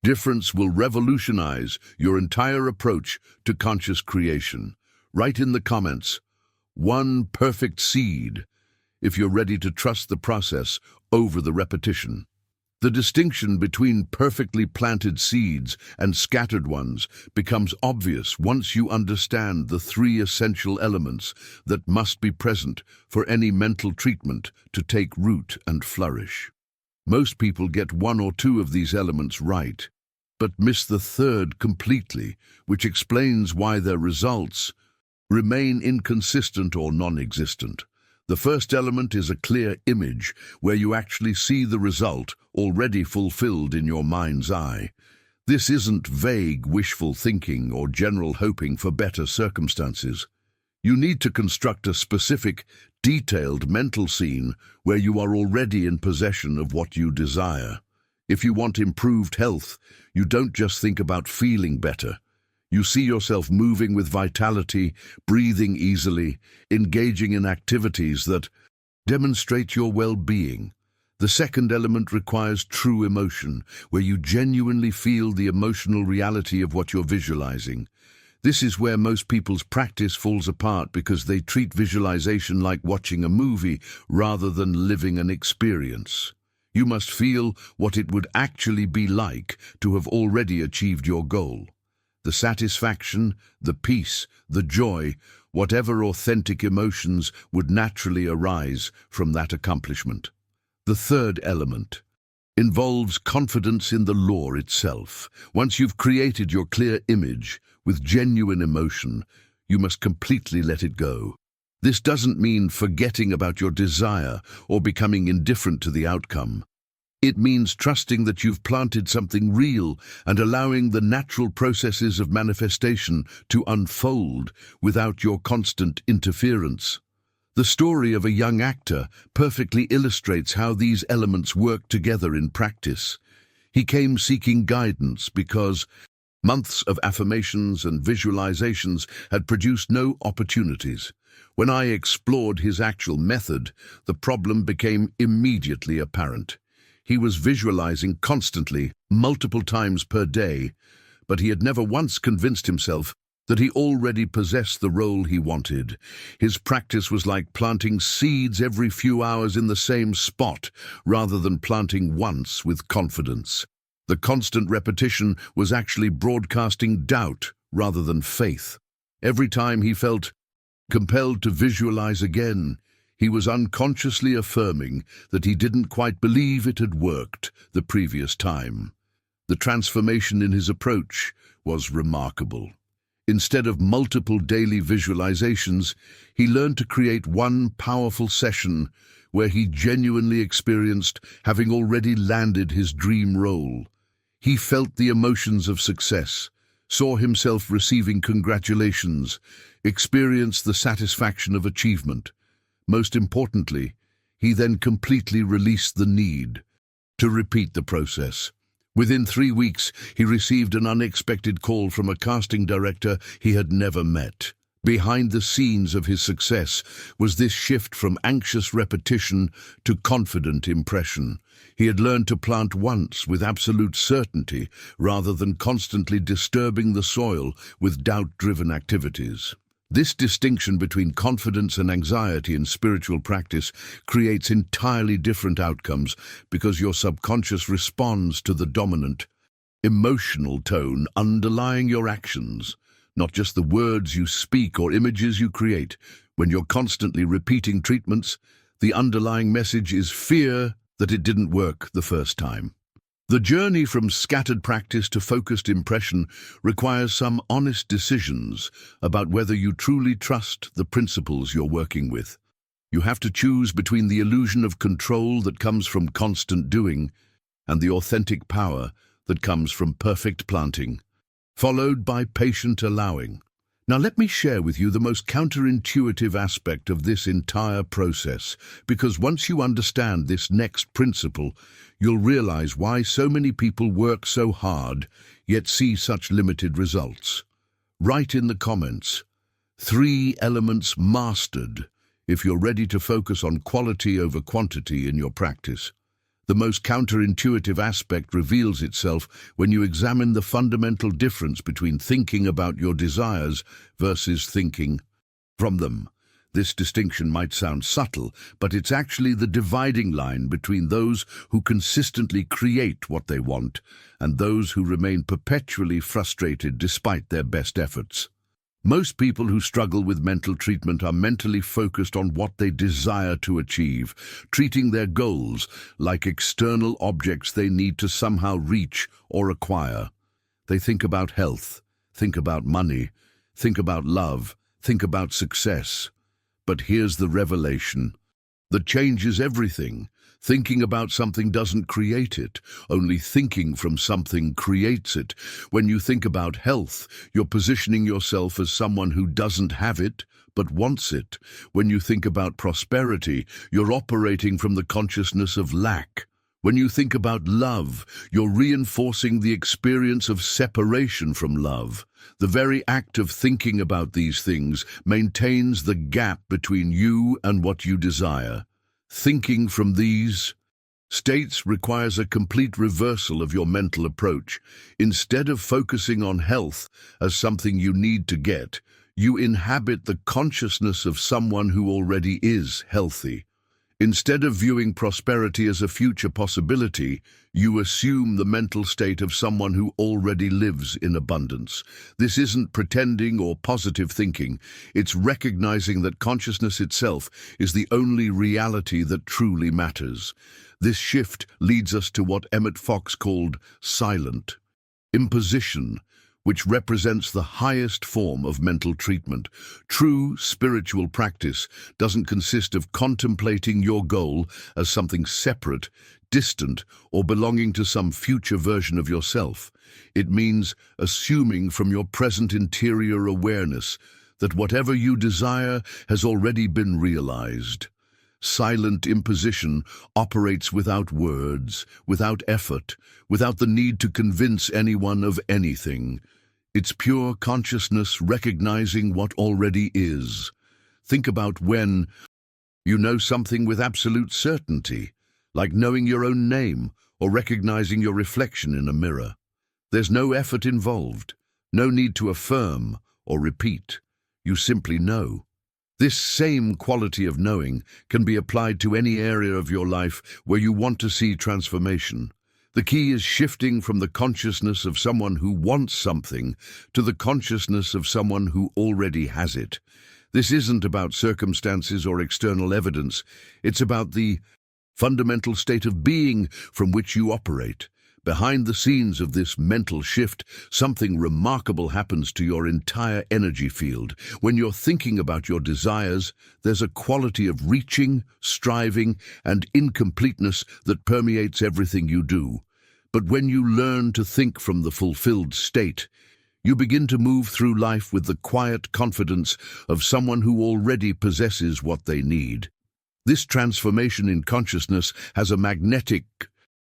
difference will revolutionize your entire approach to conscious creation. Write in the comments, one perfect seed, if you're ready to trust the process over the repetition. The distinction between perfectly planted seeds and scattered ones becomes obvious once you understand the three essential elements that must be present for any mental treatment to take root and flourish. Most people get one or two of these elements right, but miss the third completely, which explains why their results remain inconsistent or non-existent. The first element is a clear image, where you actually see the result already fulfilled in your mind's eye. This isn't vague wishful thinking or general hoping for better circumstances. You need to construct a specific, detailed mental scene where you are already in possession of what you desire. If you want improved health, you don't just think about feeling better. You see yourself moving with vitality, breathing easily, engaging in activities that demonstrate your well-being. The second element requires true emotion, where you genuinely feel the emotional reality of what you're visualizing. This is where most people's practice falls apart because they treat visualization like watching a movie rather than living an experience. You must feel what it would actually be like to have already achieved your goal. The satisfaction, the peace, the joy, whatever authentic emotions would naturally arise from that accomplishment. The third element involves confidence in the law itself. Once you've created your clear image with genuine emotion, you must completely let it go. This doesn't mean forgetting about your desire or becoming indifferent to the outcome. It means trusting that you've planted something real and allowing the natural processes of manifestation to unfold without your constant interference. The story of a young actor perfectly illustrates how these elements work together in practice. He came seeking guidance because months of affirmations and visualizations had produced no opportunities. When I explored his actual method, the problem became immediately apparent. He was visualizing constantly, multiple times per day, but he had never once convinced himself that he already possessed the role he wanted. His practice was like planting seeds every few hours in the same spot, rather than planting once with confidence. The constant repetition was actually broadcasting doubt rather than faith. Every time he felt compelled to visualize again, he was unconsciously affirming that he didn't quite believe it had worked the previous time. The transformation in his approach was remarkable. Instead of multiple daily visualizations, he learned to create one powerful session where he genuinely experienced having already landed his dream role. He felt the emotions of success, saw himself receiving congratulations, experienced the satisfaction of achievement. Most importantly, he then completely released the need to repeat the process. Within 3 weeks, he received an unexpected call from a casting director he had never met. Behind the scenes of his success was this shift from anxious repetition to confident impression. He had learned to plant once with absolute certainty rather than constantly disturbing the soil with doubt-driven activities. This distinction between confidence and anxiety in spiritual practice creates entirely different outcomes because your subconscious responds to the dominant, emotional tone underlying your actions, not just the words you speak or images you create. When you're constantly repeating treatments, the underlying message is fear that it didn't work the first time. The journey from scattered practice to focused impression requires some honest decisions about whether you truly trust the principles you're working with. You have to choose between the illusion of control that comes from constant doing and the authentic power that comes from perfect planting, followed by patient allowing. Now let me share with you the most counterintuitive aspect of this entire process, because once you understand this next principle, you'll realize why so many people work so hard, yet see such limited results. Write in the comments, 3 elements mastered if you're ready to focus on quality over quantity in your practice. The most counterintuitive aspect reveals itself when you examine the fundamental difference between thinking about your desires versus thinking from them. This distinction might sound subtle, but it's actually the dividing line between those who consistently create what they want and those who remain perpetually frustrated despite their best efforts. Most people who struggle with mental treatment are mentally focused on what they desire to achieve, treating their goals like external objects they need to somehow reach or acquire. They think about health, think about money, think about love, think about success. But here's the revelation that changes everything. Thinking about something doesn't create it. Only thinking from something creates it. When you think about health, you're positioning yourself as someone who doesn't have it, but wants it. When you think about prosperity, you're operating from the consciousness of lack. When you think about love, you're reinforcing the experience of separation from love. The very act of thinking about these things maintains the gap between you and what you desire. Thinking from these states requires a complete reversal of your mental approach. Instead of focusing on health as something you need to get, you inhabit the consciousness of someone who already is healthy. Instead of viewing prosperity as a future possibility, you assume the mental state of someone who already lives in abundance. This isn't pretending or positive thinking. It's recognizing that consciousness itself is the only reality that truly matters. This shift leads us to what Emmett Fox called silent imposition, which represents the highest form of mental treatment. True spiritual practice doesn't consist of contemplating your goal as something separate, distant, or belonging to some future version of yourself. It means assuming from your present interior awareness that whatever you desire has already been realized. Silent imposition operates without words, without effort, without the need to convince anyone of anything. It's pure consciousness recognizing what already is. Think about when you know something with absolute certainty, like knowing your own name or recognizing your reflection in a mirror. There's no effort involved, no need to affirm or repeat. You simply know. This same quality of knowing can be applied to any area of your life where you want to see transformation. The key is shifting from the consciousness of someone who wants something to the consciousness of someone who already has it. This isn't about circumstances or external evidence. It's about the fundamental state of being from which you operate. Behind the scenes of this mental shift, something remarkable happens to your entire energy field. When you're thinking about your desires, there's a quality of reaching, striving, and incompleteness that permeates everything you do. But when you learn to think from the fulfilled state, you begin to move through life with the quiet confidence of someone who already possesses what they need. This transformation in consciousness has a magnetic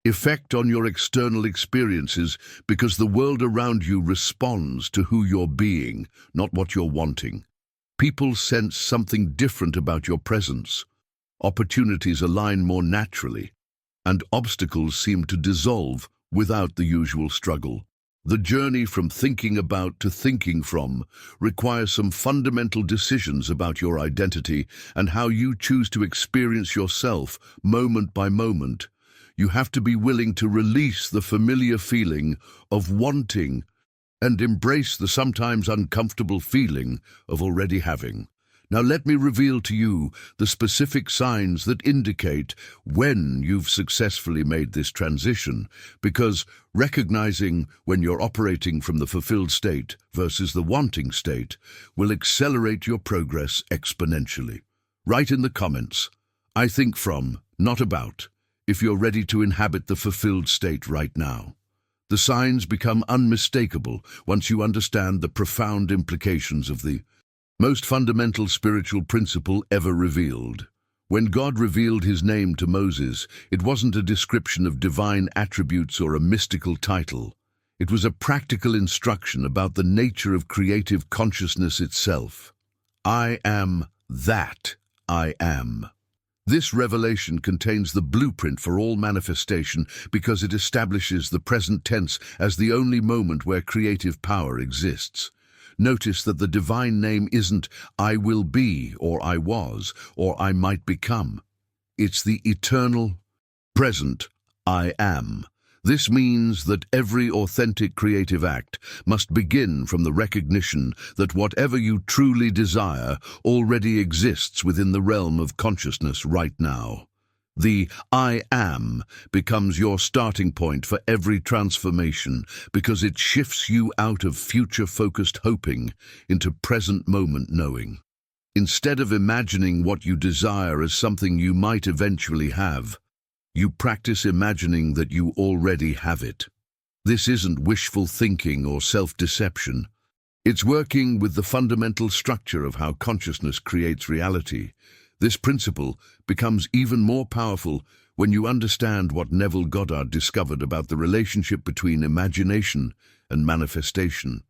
effect on your external experiences because the world around you responds to who you're being, not what you're wanting. People sense something different about your presence. Opportunities align more naturally, and obstacles seem to dissolve without the usual struggle. The journey from thinking about to thinking from requires some fundamental decisions about your identity and how you choose to experience yourself moment by moment. You have to be willing to release the familiar feeling of wanting and embrace the sometimes uncomfortable feeling of already having. Now let me reveal to you the specific signs that indicate when you've successfully made this transition, because recognizing when you're operating from the fulfilled state versus the wanting state will accelerate your progress exponentially. Write in the comments, "I think from, not about," if you're ready to inhabit the fulfilled state right now. The signs become unmistakable once you understand the profound implications of the most fundamental spiritual principle ever revealed. When God revealed his name to Moses, it wasn't a description of divine attributes or a mystical title. It was a practical instruction about the nature of creative consciousness itself. I am that I am. This revelation contains the blueprint for all manifestation because it establishes the present tense as the only moment where creative power exists. Notice that the divine name isn't "I will be" or "I was" or "I might become." It's the eternal, present I am. This means that every authentic creative act must begin from the recognition that whatever you truly desire already exists within the realm of consciousness right now. The I am becomes your starting point for every transformation because it shifts you out of future-focused hoping into present-moment knowing. Instead of imagining what you desire as something you might eventually have, you practice imagining that you already have it. This isn't wishful thinking or self-deception. It's working with the fundamental structure of how consciousness creates reality. This principle becomes even more powerful when you understand what Neville Goddard discovered about the relationship between imagination and manifestation.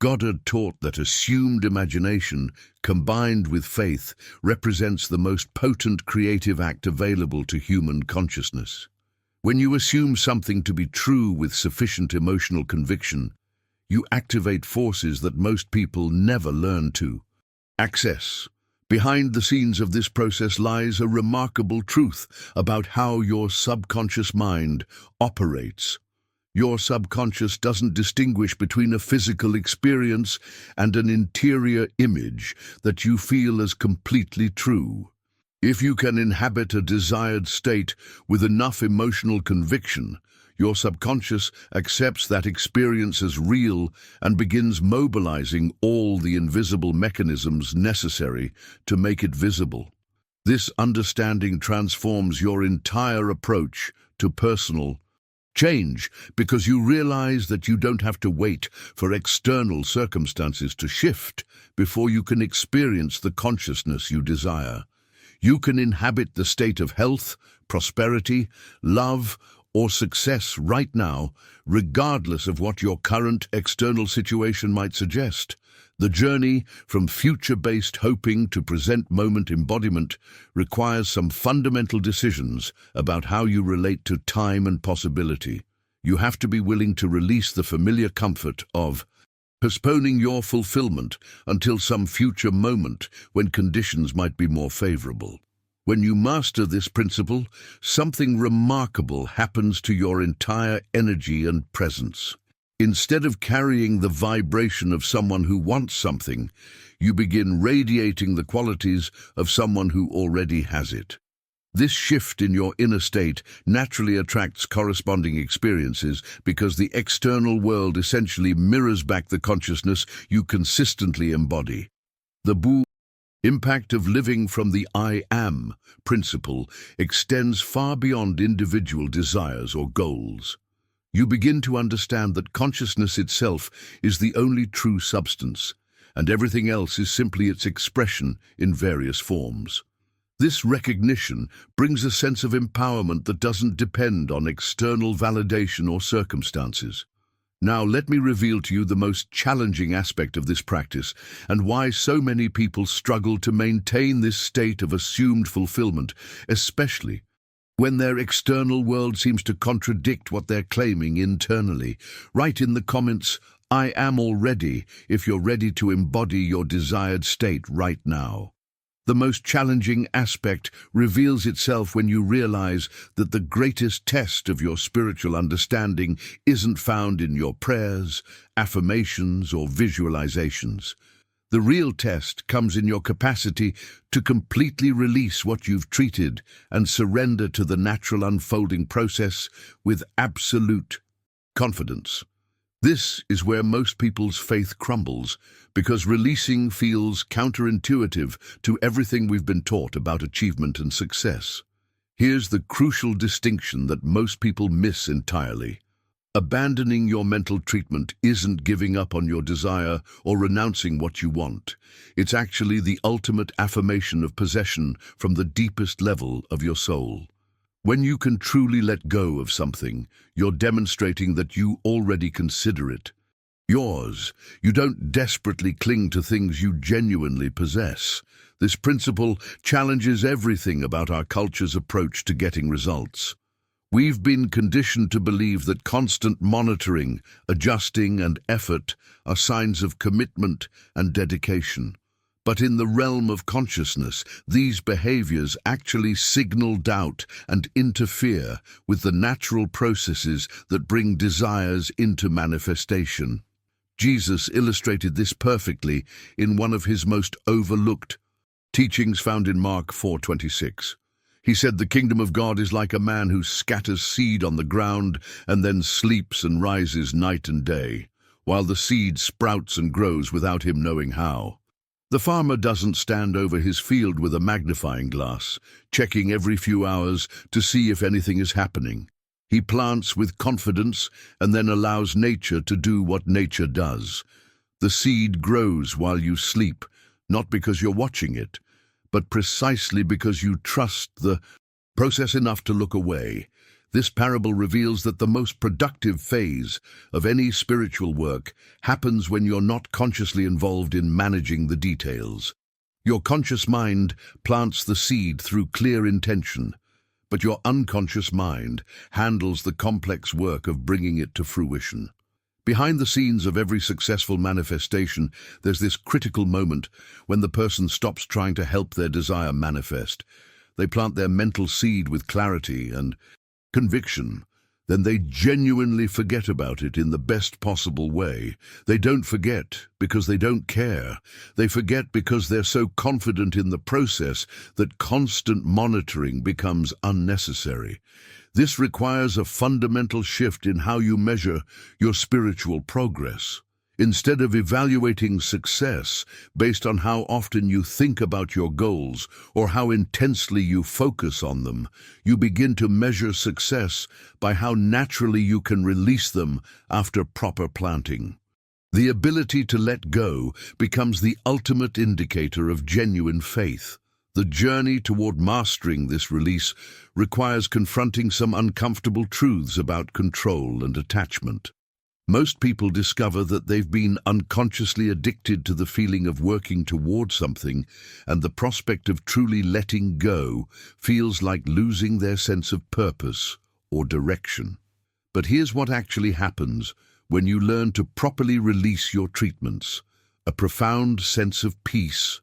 Goddard taught that assumed imagination, combined with faith, represents the most potent creative act available to human consciousness. When you assume something to be true with sufficient emotional conviction, you activate forces that most people never learn to access. Behind the scenes of this process lies a remarkable truth about how your subconscious mind operates. Your subconscious doesn't distinguish between a physical experience and an interior image that you feel as completely true. If you can inhabit a desired state with enough emotional conviction, your subconscious accepts that experience as real and begins mobilizing all the invisible mechanisms necessary to make it visible. This understanding transforms your entire approach to personal change because you realize that you don't have to wait for external circumstances to shift before you can experience the consciousness you desire. You can inhabit the state of health, prosperity, love, or success right now, regardless of what your current external situation might suggest. The journey from future-based hoping to present-moment embodiment requires some fundamental decisions about how you relate to time and possibility. You have to be willing to release the familiar comfort of postponing your fulfillment until some future moment when conditions might be more favorable. When you master this principle, something remarkable happens to your entire energy and presence. Instead of carrying the vibration of someone who wants something, you begin radiating the qualities of someone who already has it. This shift in your inner state naturally attracts corresponding experiences because the external world essentially mirrors back the consciousness you consistently embody. The impact of living from the I am principle extends far beyond individual desires or goals. You begin to understand that consciousness itself is the only true substance, and everything else is simply its expression in various forms. This recognition brings a sense of empowerment that doesn't depend on external validation or circumstances. Now, let me reveal to you the most challenging aspect of this practice and why so many people struggle to maintain this state of assumed fulfillment, especially when their external world seems to contradict what they're claiming internally. Write in the comments, "I am already," if you're ready to embody your desired state right now. The most challenging aspect reveals itself when you realize that the greatest test of your spiritual understanding isn't found in your prayers, affirmations, or visualizations. The real test comes in your capacity to completely release what you've treated and surrender to the natural unfolding process with absolute confidence. This is where most people's faith crumbles, because releasing feels counterintuitive to everything we've been taught about achievement and success. Here's the crucial distinction that most people miss entirely. Abandoning your mental treatment isn't giving up on your desire or renouncing what you want. It's actually the ultimate affirmation of possession from the deepest level of your soul. When you can truly let go of something, you're demonstrating that you already consider it yours. You don't desperately cling to things you genuinely possess. This principle challenges everything about our culture's approach to getting results. We've been conditioned to believe that constant monitoring, adjusting, and effort are signs of commitment and dedication. But in the realm of consciousness, these behaviors actually signal doubt and interfere with the natural processes that bring desires into manifestation. Jesus illustrated this perfectly in one of his most overlooked teachings found in Mark 4:26. He said, "The kingdom of God is like a man who scatters seed on the ground and then sleeps and rises night and day, while the seed sprouts and grows without him knowing how." The farmer doesn't stand over his field with a magnifying glass, checking every few hours to see if anything is happening. He plants with confidence and then allows nature to do what nature does. The seed grows while you sleep, not because you're watching it, but precisely because you trust the process enough to look away. This parable reveals that the most productive phase of any spiritual work happens when you're not consciously involved in managing the details. Your conscious mind plants the seed through clear intention, but your unconscious mind handles the complex work of bringing it to fruition. Behind the scenes of every successful manifestation, there's this critical moment when the person stops trying to help their desire manifest. They plant their mental seed with clarity and conviction. Then they genuinely forget about it in the best possible way. They don't forget because they don't care. They forget because they're so confident in the process that constant monitoring becomes unnecessary. This requires a fundamental shift in how you measure your spiritual progress. Instead of evaluating success based on how often you think about your goals or how intensely you focus on them, you begin to measure success by how naturally you can release them after proper planting. The ability to let go becomes the ultimate indicator of genuine faith. The journey toward mastering this release requires confronting some uncomfortable truths about control and attachment. Most people discover that they've been unconsciously addicted to the feeling of working toward something, and the prospect of truly letting go feels like losing their sense of purpose or direction. But here's what actually happens when you learn to properly release your treatments. A profound sense of peace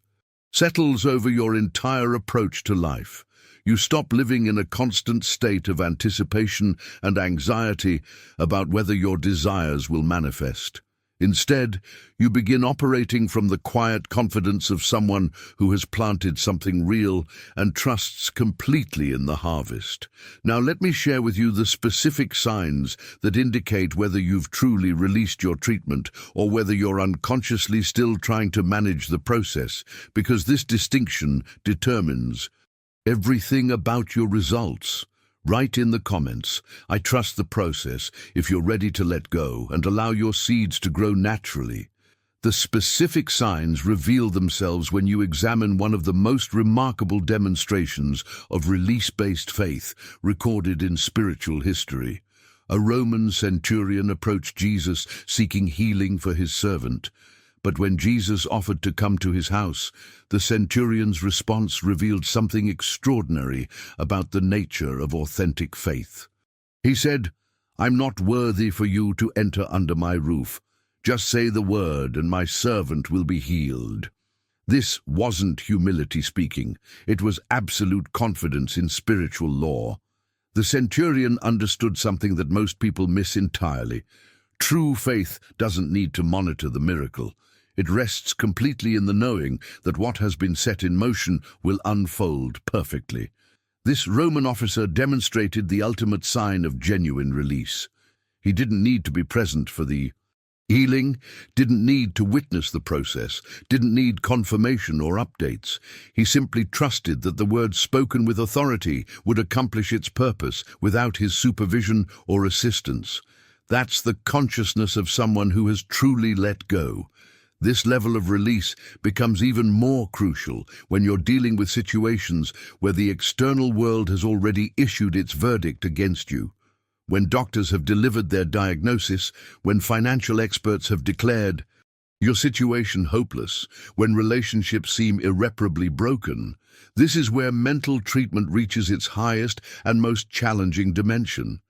settles over your entire approach to life. You stop living in a constant state of anticipation and anxiety about whether your desires will manifest. Instead, you begin operating from the quiet confidence of someone who has planted something real and trusts completely in the harvest. Now, let me share with you the specific signs that indicate whether you've truly released your treatment or whether you're unconsciously still trying to manage the process, because this distinction determines everything about your results. Write in the comments, "I trust the process," if you're ready to let go and allow your seeds to grow naturally. The specific signs reveal themselves when you examine one of the most remarkable demonstrations of release-based faith recorded in spiritual history. A Roman centurion approached Jesus seeking healing for his servant. But when Jesus offered to come to his house, the centurion's response revealed something extraordinary about the nature of authentic faith. He said, "I'm not worthy for you to enter under my roof. Just say the word and my servant will be healed." This wasn't humility speaking. It was absolute confidence in spiritual law. The centurion understood something that most people miss entirely. True faith doesn't need to monitor the miracle. It rests completely in the knowing that what has been set in motion will unfold perfectly. This Roman officer demonstrated the ultimate sign of genuine release. He didn't need to be present for the healing, didn't need to witness the process, didn't need confirmation or updates. He simply trusted that the word spoken with authority would accomplish its purpose without his supervision or assistance. That's the consciousness of someone who has truly let go. This level of release becomes even more crucial when you're dealing with situations where the external world has already issued its verdict against you. When doctors have delivered their diagnosis, when financial experts have declared your situation hopeless, when relationships seem irreparably broken, this is where mental treatment reaches its highest and most challenging dimension.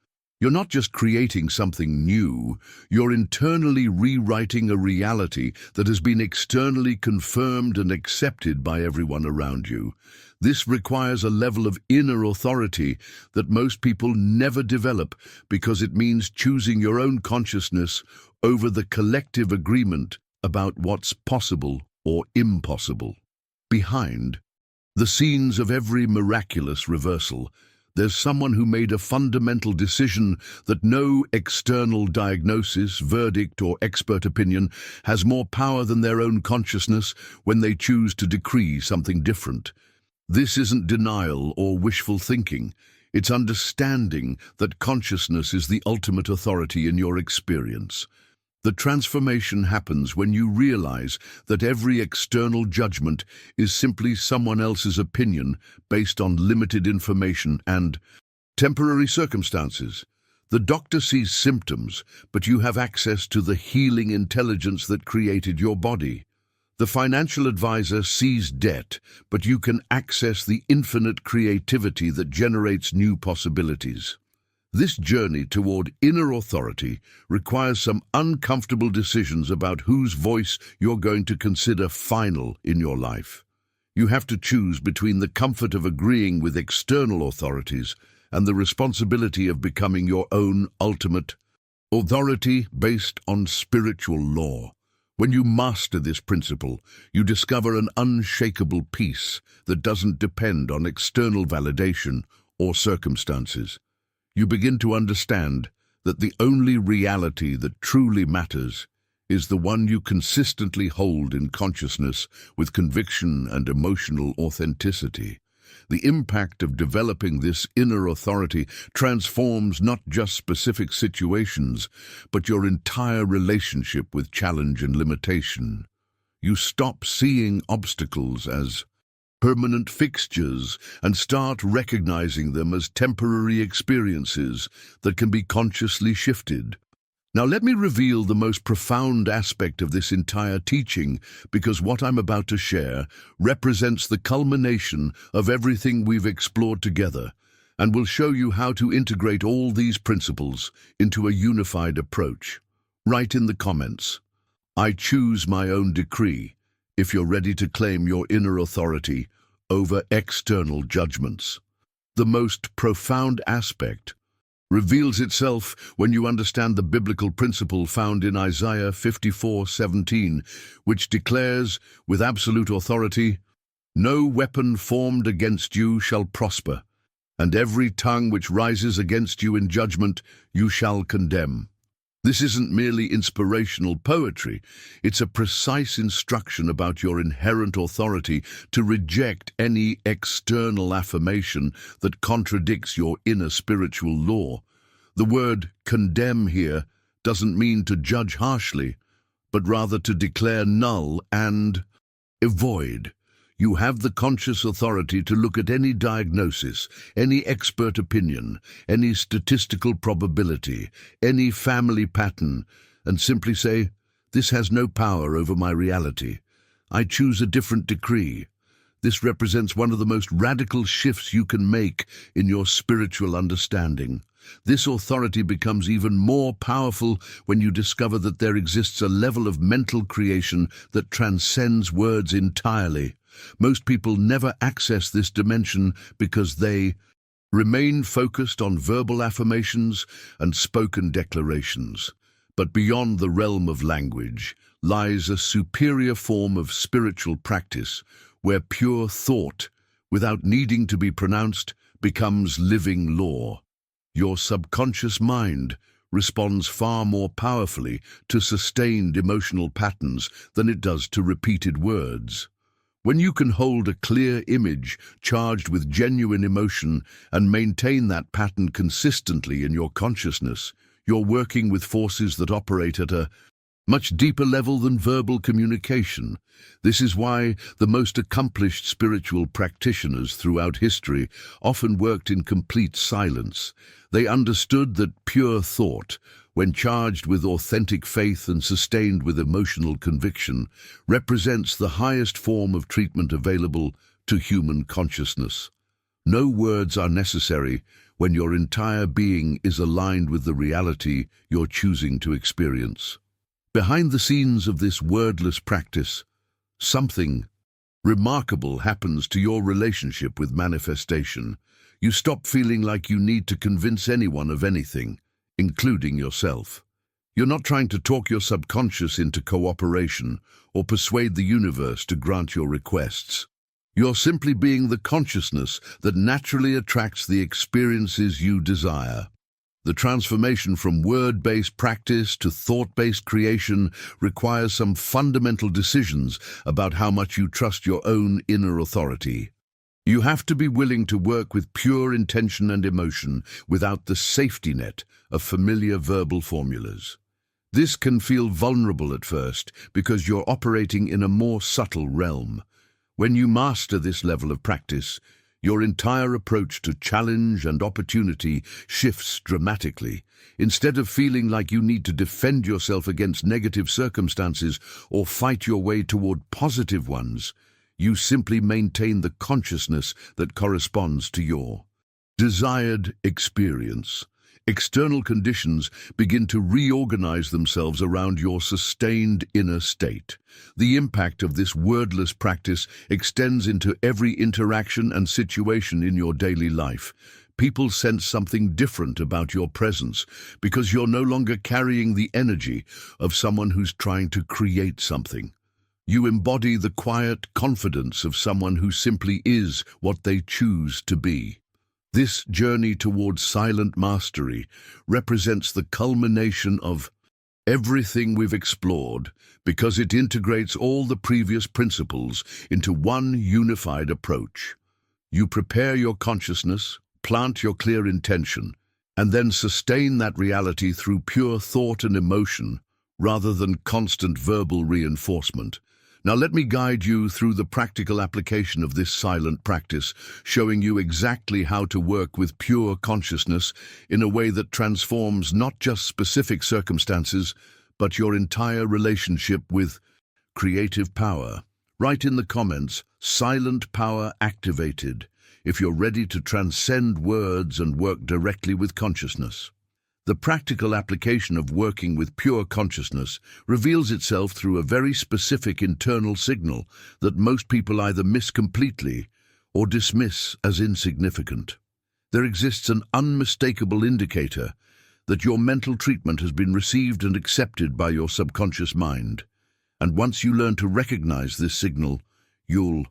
You're not just creating something new, you're internally rewriting a reality that has been externally confirmed and accepted by everyone around you. This requires a level of inner authority that most people never develop because it means choosing your own consciousness over the collective agreement about what's possible or impossible. Behind the scenes of every miraculous reversal, there's someone who made a fundamental decision that no external diagnosis, verdict, or expert opinion has more power than their own consciousness when they choose to decree something different. This isn't denial or wishful thinking. It's understanding that consciousness is the ultimate authority in your experience. The transformation happens when you realize that every external judgment is simply someone else's opinion based on limited information and temporary circumstances. The doctor sees symptoms, but you have access to the healing intelligence that created your body. The financial advisor sees debt, but you can access the infinite creativity that generates new possibilities. This journey toward inner authority requires some uncomfortable decisions about whose voice you're going to consider final in your life. You have to choose between the comfort of agreeing with external authorities and the responsibility of becoming your own ultimate authority based on spiritual law. When you master this principle, you discover an unshakable peace that doesn't depend on external validation or circumstances. You begin to understand that the only reality that truly matters is the one you consistently hold in consciousness with conviction and emotional authenticity. The impact of developing this inner authority transforms not just specific situations, but your entire relationship with challenge and limitation. You stop seeing obstacles as permanent fixtures and start recognizing them as temporary experiences that can be consciously shifted. Now let me reveal the most profound aspect of this entire teaching, because what I'm about to share represents the culmination of everything we've explored together, and will show you how to integrate all these principles into a unified approach. Write in the comments, "I choose my own decree," if you're ready to claim your inner authority over external judgments. The most profound aspect reveals itself when you understand the biblical principle found in Isaiah 54:17, which declares with absolute authority, "No weapon formed against you shall prosper, and every tongue which rises against you in judgment you shall condemn." This isn't merely inspirational poetry, it's a precise instruction about your inherent authority to reject any external affirmation that contradicts your inner spiritual law. The word condemn here doesn't mean to judge harshly, but rather to declare null and void. You have the conscious authority to look at any diagnosis, any expert opinion, any statistical probability, any family pattern, and simply say, "This has no power over my reality. I choose a different decree." This represents one of the most radical shifts you can make in your spiritual understanding. This authority becomes even more powerful when you discover that there exists a level of mental creation that transcends words entirely. Most people never access this dimension because they remain focused on verbal affirmations and spoken declarations. But beyond the realm of language lies a superior form of spiritual practice where pure thought, without needing to be pronounced, becomes living law. Your subconscious mind responds far more powerfully to sustained emotional patterns than it does to repeated words. When you can hold a clear image charged with genuine emotion and maintain that pattern consistently in your consciousness, you're working with forces that operate at a much deeper level than verbal communication. This is why the most accomplished spiritual practitioners throughout history often worked in complete silence. They understood that pure thought, when charged with authentic faith and sustained with emotional conviction, represents the highest form of treatment available to human consciousness. No words are necessary when your entire being is aligned with the reality you're choosing to experience. Behind the scenes of this wordless practice, something remarkable happens to your relationship with manifestation. You stop feeling like you need to convince anyone of anything, including yourself. You're not trying to talk your subconscious into cooperation or persuade the universe to grant your requests. You're simply being the consciousness that naturally attracts the experiences you desire. The transformation from word-based practice to thought-based creation requires some fundamental decisions about how much you trust your own inner authority. You have to be willing to work with pure intention and emotion without the safety net of familiar verbal formulas. This can feel vulnerable at first because you're operating in a more subtle realm. When you master this level of practice, your entire approach to challenge and opportunity shifts dramatically. Instead of feeling like you need to defend yourself against negative circumstances or fight your way toward positive ones, you simply maintain the consciousness that corresponds to your desired experience. External conditions begin to reorganize themselves around your sustained inner state. The impact of this wordless practice extends into every interaction and situation in your daily life. People sense something different about your presence because you're no longer carrying the energy of someone who's trying to create something. You embody the quiet confidence of someone who simply is what they choose to be. This journey towards silent mastery represents the culmination of everything we've explored because it integrates all the previous principles into one unified approach. You prepare your consciousness, plant your clear intention, and then sustain that reality through pure thought and emotion rather than constant verbal reinforcement. Now let me guide you through the practical application of this silent practice, showing you exactly how to work with pure consciousness in a way that transforms not just specific circumstances, but your entire relationship with creative power. Write in the comments, "Silent power activated," if you're ready to transcend words and work directly with consciousness. The practical application of working with pure consciousness reveals itself through a very specific internal signal that most people either miss completely or dismiss as insignificant. There exists an unmistakable indicator that your mental treatment has been received and accepted by your subconscious mind. And once you learn to recognize this signal, you'll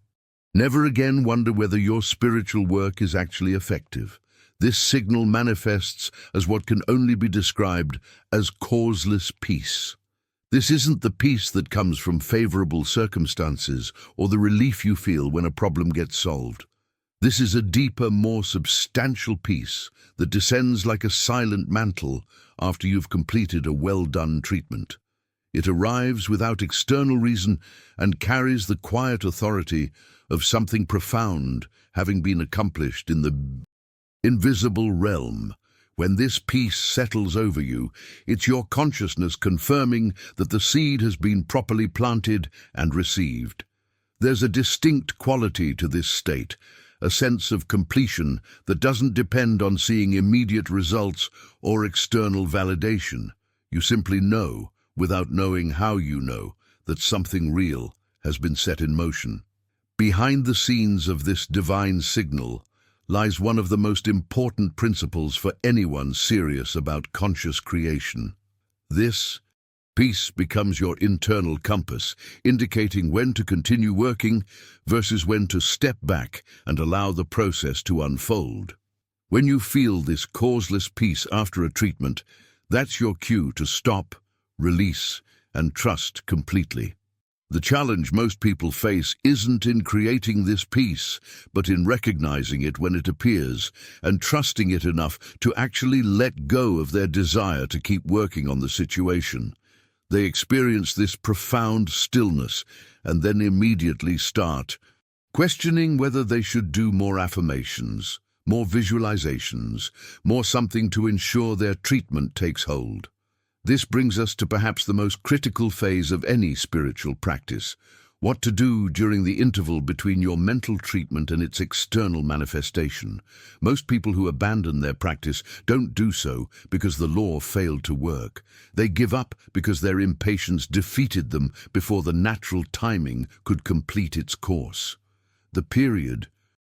never again wonder whether your spiritual work is actually effective. This signal manifests as what can only be described as causeless peace. This isn't the peace that comes from favorable circumstances or the relief you feel when a problem gets solved. This is a deeper, more substantial peace that descends like a silent mantle after you've completed a well-done treatment. It arrives without external reason and carries the quiet authority of something profound having been accomplished in the invisible realm. When this peace settles over you, it's your consciousness confirming that the seed has been properly planted and received. There's a distinct quality to this state, a sense of completion that doesn't depend on seeing immediate results or external validation. You simply know, without knowing how you know, that something real has been set in motion. Behind the scenes of this divine signal lies one of the most important principles for anyone serious about conscious creation. This peace becomes your internal compass, indicating when to continue working versus when to step back and allow the process to unfold. When you feel this causeless peace after a treatment, that's your cue to stop, release, and trust completely. The challenge most people face isn't in creating this peace, but in recognizing it when it appears and trusting it enough to actually let go of their desire to keep working on the situation. They experience this profound stillness and then immediately start questioning whether they should do more affirmations, more visualizations, more something to ensure their treatment takes hold. This brings us to perhaps the most critical phase of any spiritual practice: what to do during the interval between your mental treatment and its external manifestation. Most people who abandon their practice don't do so because the law failed to work. They give up because their impatience defeated them before the natural timing could complete its course. The period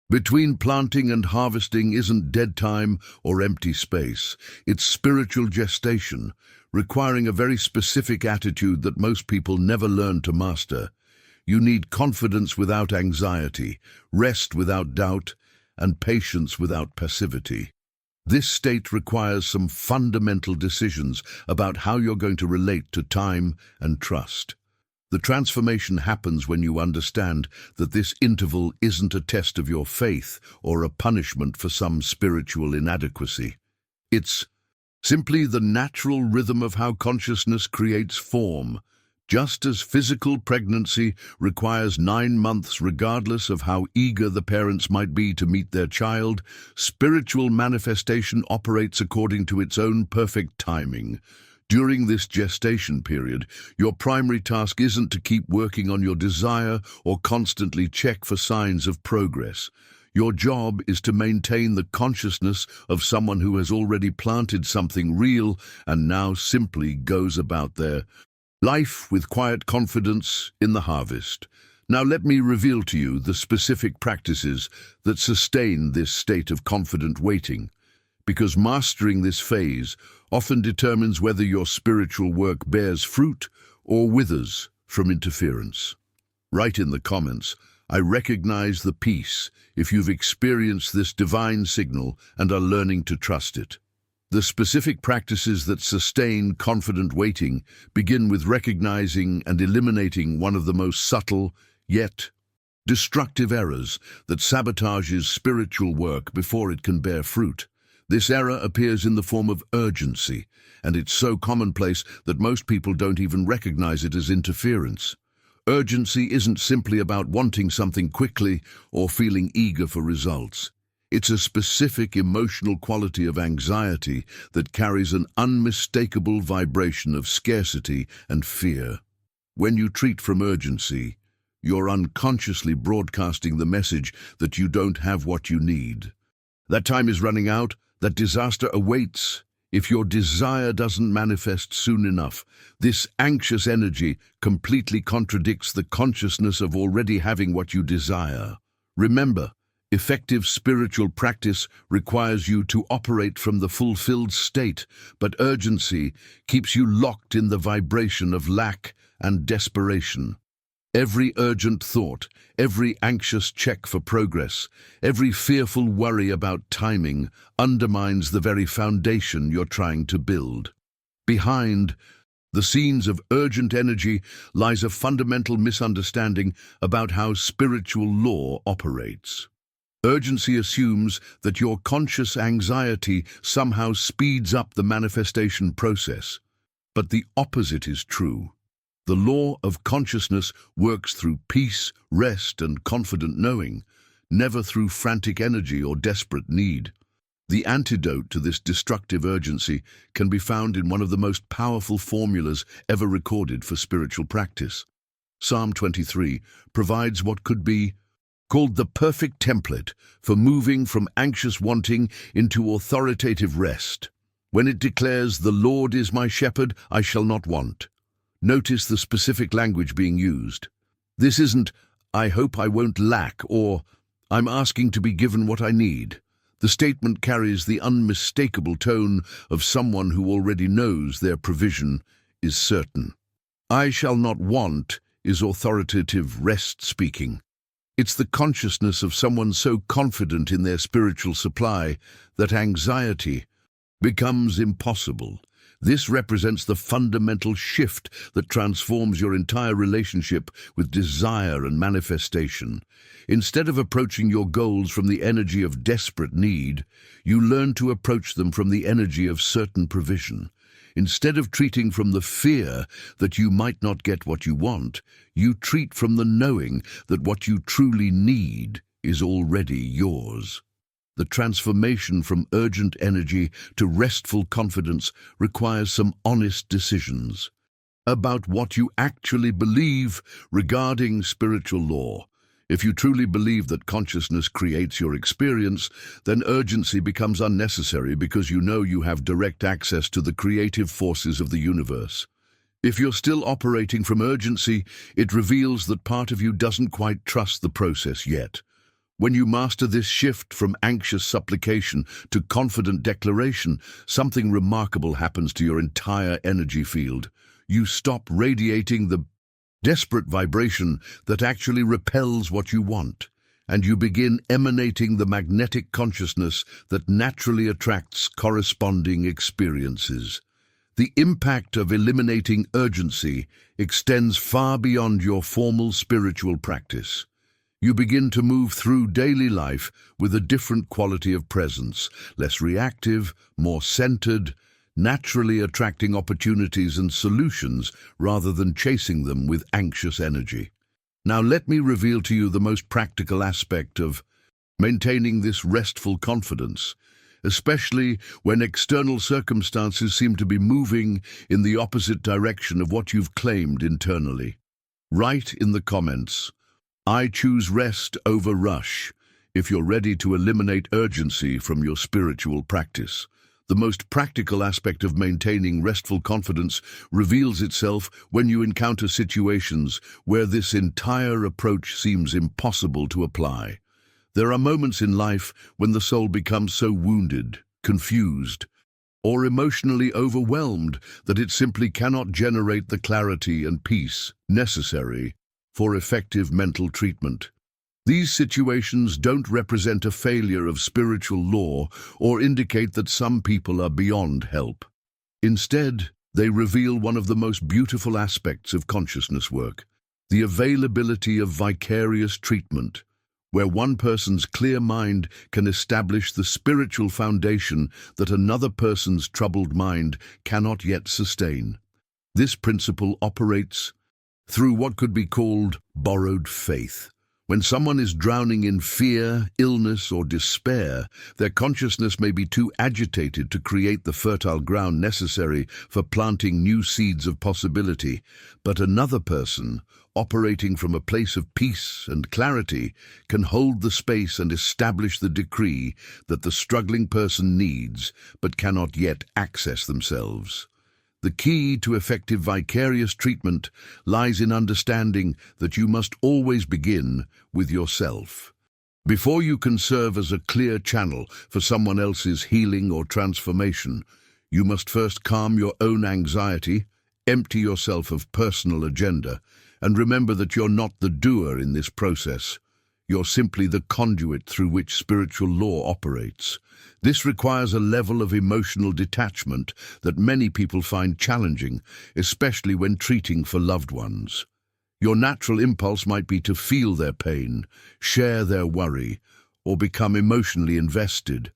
between planting and harvesting isn't dead time or empty space. It's spiritual gestation, requiring a very specific attitude that most people never learn to master. You need confidence without anxiety, rest without doubt, and patience without passivity. This state requires some fundamental decisions about how you're going to relate to time and trust. The transformation happens when you understand that this interval isn't a test of your faith or a punishment for some spiritual inadequacy. It's simply the natural rhythm of how consciousness creates form. Just as physical pregnancy requires 9 months regardless of how eager the parents might be to meet their child, spiritual manifestation operates according to its own perfect timing. During this gestation period, your primary task isn't to keep working on your desire or constantly check for signs of progress. Your job is to maintain the consciousness of someone who has already planted something real and now simply goes about their life with quiet confidence in the harvest. Now let me reveal to you the specific practices that sustain this state of confident waiting, because mastering this phase often determines whether your spiritual work bears fruit or withers from interference. Write in the comments, "I recognize the peace," if you've experienced this divine signal and are learning to trust it. The specific practices that sustain confident waiting begin with recognizing and eliminating one of the most subtle, yet destructive errors that sabotages spiritual work before it can bear fruit. This error appears in the form of urgency, and it's so commonplace that most people don't even recognize it as interference. Urgency isn't simply about wanting something quickly or feeling eager for results. It's a specific emotional quality of anxiety that carries an unmistakable vibration of scarcity and fear. When you treat from urgency, you're unconsciously broadcasting the message that you don't have what you need. That time is running out, that disaster awaits. If your desire doesn't manifest soon enough, this anxious energy completely contradicts the consciousness of already having what you desire. Remember, effective spiritual practice requires you to operate from the fulfilled state, but urgency keeps you locked in the vibration of lack and desperation. Every urgent thought, every anxious check for progress, every fearful worry about timing undermines the very foundation you're trying to build. Behind the scenes of urgent energy lies a fundamental misunderstanding about how spiritual law operates. Urgency assumes that your conscious anxiety somehow speeds up the manifestation process, but the opposite is true. The law of consciousness works through peace, rest, and confident knowing, never through frantic energy or desperate need. The antidote to this destructive urgency can be found in one of the most powerful formulas ever recorded for spiritual practice. Psalm 23 provides what could be called the perfect template for moving from anxious wanting into authoritative rest. When it declares, "The Lord is my shepherd, I shall not want." Notice the specific language being used. This isn't, "I hope I won't lack," or "I'm asking to be given what I need." The statement carries the unmistakable tone of someone who already knows their provision is certain. "I shall not want" is authoritative rest speaking. It's the consciousness of someone so confident in their spiritual supply that anxiety becomes impossible. This represents the fundamental shift that transforms your entire relationship with desire and manifestation. Instead of approaching your goals from the energy of desperate need, you learn to approach them from the energy of certain provision. Instead of treating from the fear that you might not get what you want, you treat from the knowing that what you truly need is already yours. The transformation from urgent energy to restful confidence requires some honest decisions about what you actually believe regarding spiritual law. If you truly believe that consciousness creates your experience, then urgency becomes unnecessary because you know you have direct access to the creative forces of the universe. If you're still operating from urgency, it reveals that part of you doesn't quite trust the process yet. When you master this shift from anxious supplication to confident declaration, something remarkable happens to your entire energy field. You stop radiating the desperate vibration that actually repels what you want, and you begin emanating the magnetic consciousness that naturally attracts corresponding experiences. The impact of eliminating urgency extends far beyond your formal spiritual practice. You begin to move through daily life with a different quality of presence, less reactive, more centered, naturally attracting opportunities and solutions rather than chasing them with anxious energy. Now let me reveal to you the most practical aspect of maintaining this restful confidence, especially when external circumstances seem to be moving in the opposite direction of what you've claimed internally. Write in the comments, "I choose rest over rush," if you're ready to eliminate urgency from your spiritual practice. The most practical aspect of maintaining restful confidence reveals itself when you encounter situations where this entire approach seems impossible to apply. There are moments in life when the soul becomes so wounded, confused, or emotionally overwhelmed that it simply cannot generate the clarity and peace necessary for effective mental treatment. These situations don't represent a failure of spiritual law or indicate that some people are beyond help. Instead, they reveal one of the most beautiful aspects of consciousness work, the availability of vicarious treatment, where one person's clear mind can establish the spiritual foundation that another person's troubled mind cannot yet sustain. This principle operates through what could be called borrowed faith. When someone is drowning in fear, illness, or despair, their consciousness may be too agitated to create the fertile ground necessary for planting new seeds of possibility. But another person, operating from a place of peace and clarity, can hold the space and establish the decree that the struggling person needs but cannot yet access themselves. The key to effective vicarious treatment lies in understanding that you must always begin with yourself. Before you can serve as a clear channel for someone else's healing or transformation, you must first calm your own anxiety, empty yourself of personal agenda, and remember that you're not the doer in this process. You're simply the conduit through which spiritual law operates. This requires a level of emotional detachment that many people find challenging, especially when treating for loved ones. Your natural impulse might be to feel their pain, share their worry, or become emotionally invested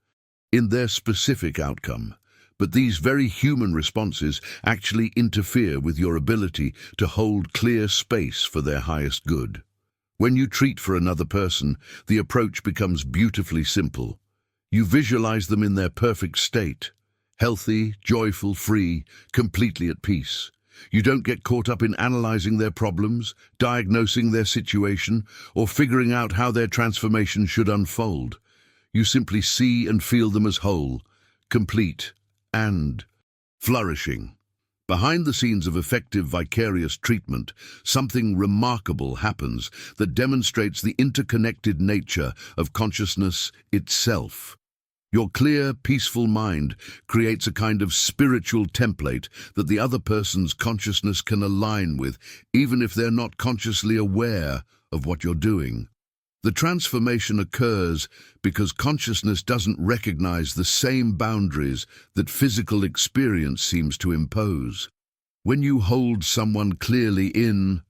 in their specific outcome. But these very human responses actually interfere with your ability to hold clear space for their highest good. When you treat for another person, the approach becomes beautifully simple. You visualize them in their perfect state, healthy, joyful, free, completely at peace. You don't get caught up in analyzing their problems, diagnosing their situation, or figuring out how their transformation should unfold. You simply see and feel them as whole, complete, and flourishing. Behind the scenes of effective vicarious treatment, something remarkable happens that demonstrates the interconnected nature of consciousness itself. Your clear, peaceful mind creates a kind of spiritual template that the other person's consciousness can align with, even if they're not consciously aware of what you're doing. The transformation occurs because consciousness doesn't recognize the same boundaries that physical experience seems to impose. When you hold someone clearly in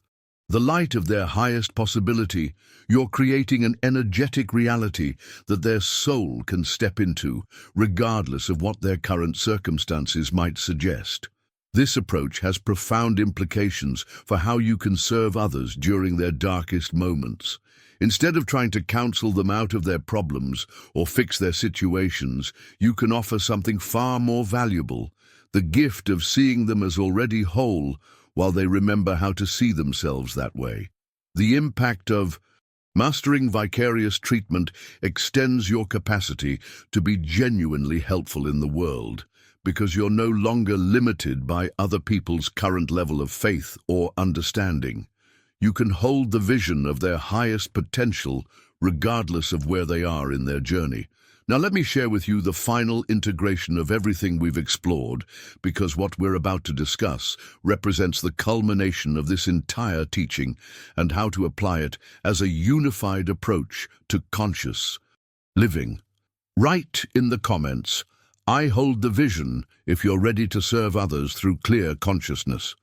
the light of their highest possibility, you're creating an energetic reality that their soul can step into, regardless of what their current circumstances might suggest. This approach has profound implications for how you can serve others during their darkest moments. Instead of trying to counsel them out of their problems or fix their situations, you can offer something far more valuable, the gift of seeing them as already whole while they remember how to see themselves that way. The impact of mastering vicarious treatment extends your capacity to be genuinely helpful in the world, because you're no longer limited by other people's current level of faith or understanding. You can hold the vision of their highest potential regardless of where they are in their journey. Now let me share with you the final integration of everything we've explored, because what we're about to discuss represents the culmination of this entire teaching and how to apply it as a unified approach to conscious living. Write in the comments, "I hold the vision," if you're ready to serve others through clear consciousness.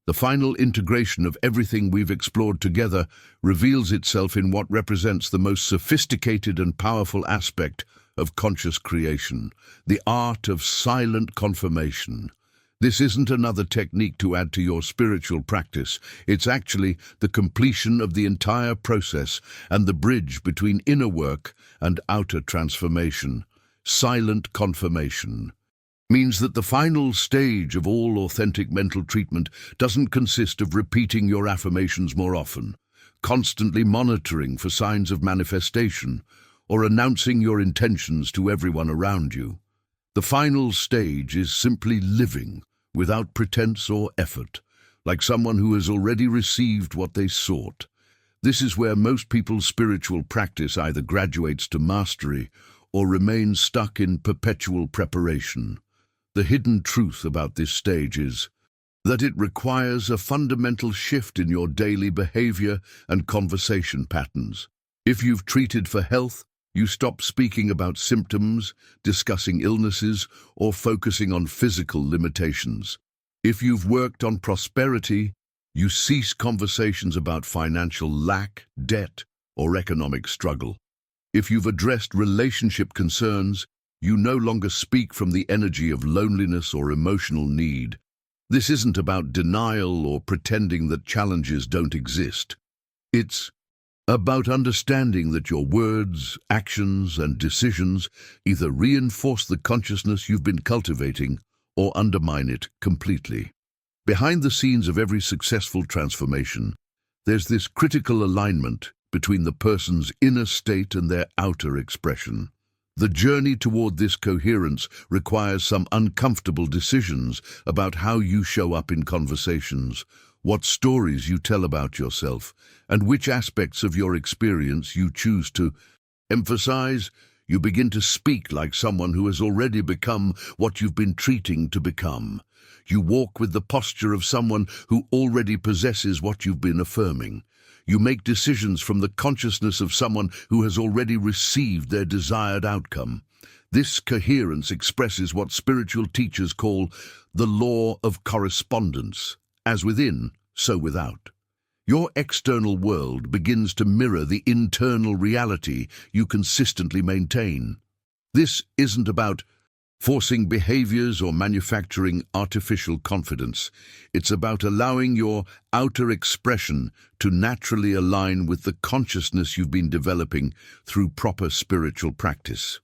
The final integration of everything we've explored together reveals itself in what represents the most sophisticated and powerful aspect of conscious creation, the art of silent confirmation. This isn't another technique to add to your spiritual practice. It's actually the completion of the entire process and the bridge between inner work and outer transformation. Silent confirmation means that the final stage of all authentic mental treatment doesn't consist of repeating your affirmations more often, constantly monitoring for signs of manifestation, or announcing your intentions to everyone around you. The final stage is simply living, without pretense or effort, like someone who has already received what they sought. This is where most people's spiritual practice either graduates to mastery or remains stuck in perpetual preparation. The hidden truth about this stage is that it requires a fundamental shift in your daily behavior and conversation patterns. If you've treated for health, you stop speaking about symptoms, discussing illnesses, or focusing on physical limitations. If you've worked on prosperity, you cease conversations about financial lack, debt, or economic struggle. If you've addressed relationship concerns, you no longer speak from the energy of loneliness or emotional need. This isn't about denial or pretending that challenges don't exist. It's about understanding that your words, actions, and decisions either reinforce the consciousness you've been cultivating or undermine it completely. Behind the scenes of every successful transformation, there's this critical alignment between the person's inner state and their outer expression. The journey toward this coherence requires some uncomfortable decisions about how you show up in conversations, what stories you tell about yourself, and which aspects of your experience you choose to emphasize. You begin to speak like someone who has already become what you've been treating to become. You walk with the posture of someone who already possesses what you've been affirming. You make decisions from the consciousness of someone who has already received their desired outcome. This coherence expresses what spiritual teachers call the law of correspondence, as within, so without. Your external world begins to mirror the internal reality you consistently maintain. This isn't about forcing behaviors or manufacturing artificial confidence. It's about allowing your outer expression to naturally align with the consciousness you've been developing through proper spiritual practice.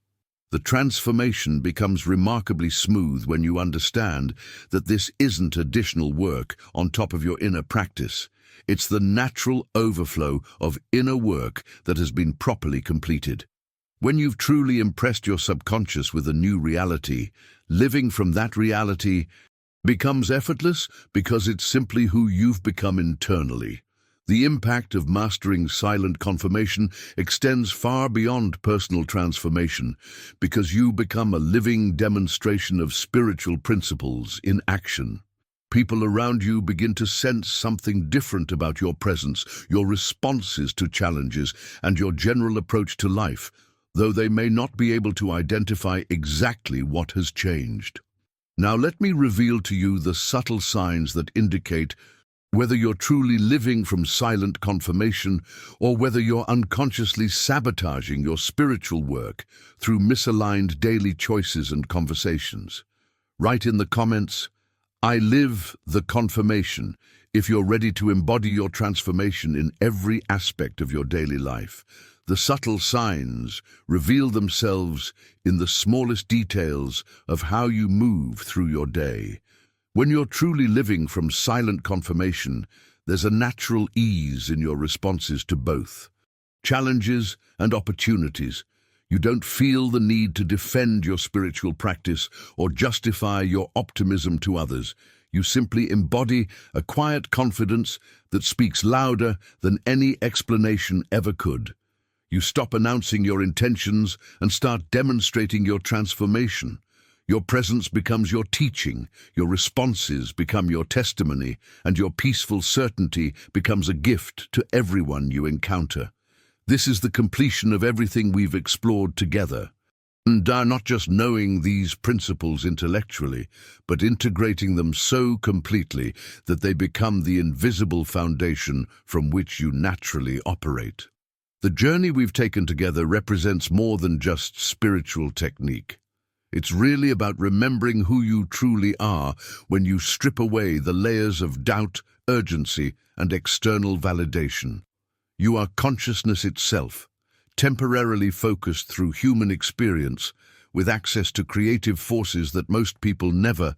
The transformation becomes remarkably smooth when you understand that this isn't additional work on top of your inner practice. It's the natural overflow of inner work that has been properly completed. When you've truly impressed your subconscious with a new reality, living from that reality becomes effortless because it's simply who you've become internally. The impact of mastering silent confirmation extends far beyond personal transformation because you become a living demonstration of spiritual principles in action. People around you begin to sense something different about your presence, your responses to challenges, and your general approach to life, though they may not be able to identify exactly what has changed. Now let me reveal to you the subtle signs that indicate whether you're truly living from silent confirmation or whether you're unconsciously sabotaging your spiritual work through misaligned daily choices and conversations. Write in the comments, "I live the confirmation," if you're ready to embody your transformation in every aspect of your daily life. The subtle signs reveal themselves in the smallest details of how you move through your day. When you're truly living from silent confirmation, there's a natural ease in your responses to both challenges and opportunities. You don't feel the need to defend your spiritual practice or justify your optimism to others. You simply embody a quiet confidence that speaks louder than any explanation ever could. You stop announcing your intentions and start demonstrating your transformation. Your presence becomes your teaching, your responses become your testimony, and your peaceful certainty becomes a gift to everyone you encounter. This is the completion of everything we've explored together. And not just knowing these principles intellectually, but integrating them so completely that they become the invisible foundation from which you naturally operate. The journey we've taken together represents more than just spiritual technique. It's really about remembering who you truly are when you strip away the layers of doubt, urgency, and external validation. You are consciousness itself, temporarily focused through human experience, with access to creative forces that most people never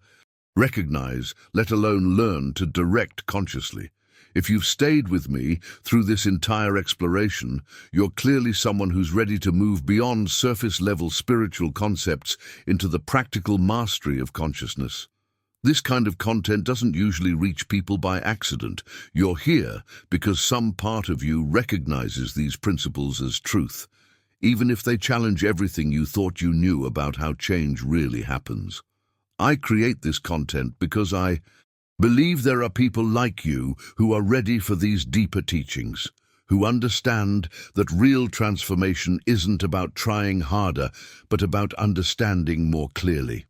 recognize, let alone learn to direct consciously. If you've stayed with me through this entire exploration, you're clearly someone who's ready to move beyond surface-level spiritual concepts into the practical mastery of consciousness. This kind of content doesn't usually reach people by accident. You're here because some part of you recognizes these principles as truth, even if they challenge everything you thought you knew about how change really happens. I create this content because I believe there are people like you who are ready for these deeper teachings, who understand that real transformation isn't about trying harder, but about understanding more clearly.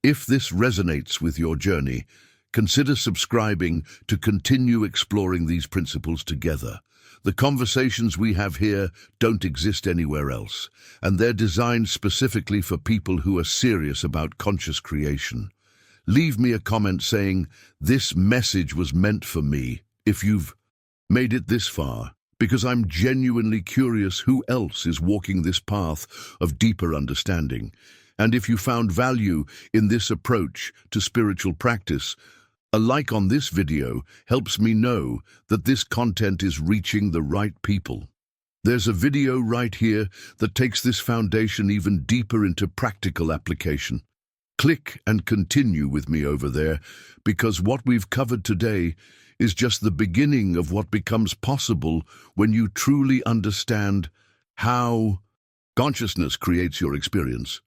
If this resonates with your journey, consider subscribing to continue exploring these principles together. The conversations we have here don't exist anywhere else, and they're designed specifically for people who are serious about conscious creation. Leave me a comment saying, "This message was meant for me," if you've made it this far, because I'm genuinely curious who else is walking this path of deeper understanding. And if you found value in this approach to spiritual practice, a like on this video helps me know that this content is reaching the right people. There's a video right here that takes this foundation even deeper into practical application. Click and continue with me over there, because what we've covered today is just the beginning of what becomes possible when you truly understand how consciousness creates your experience.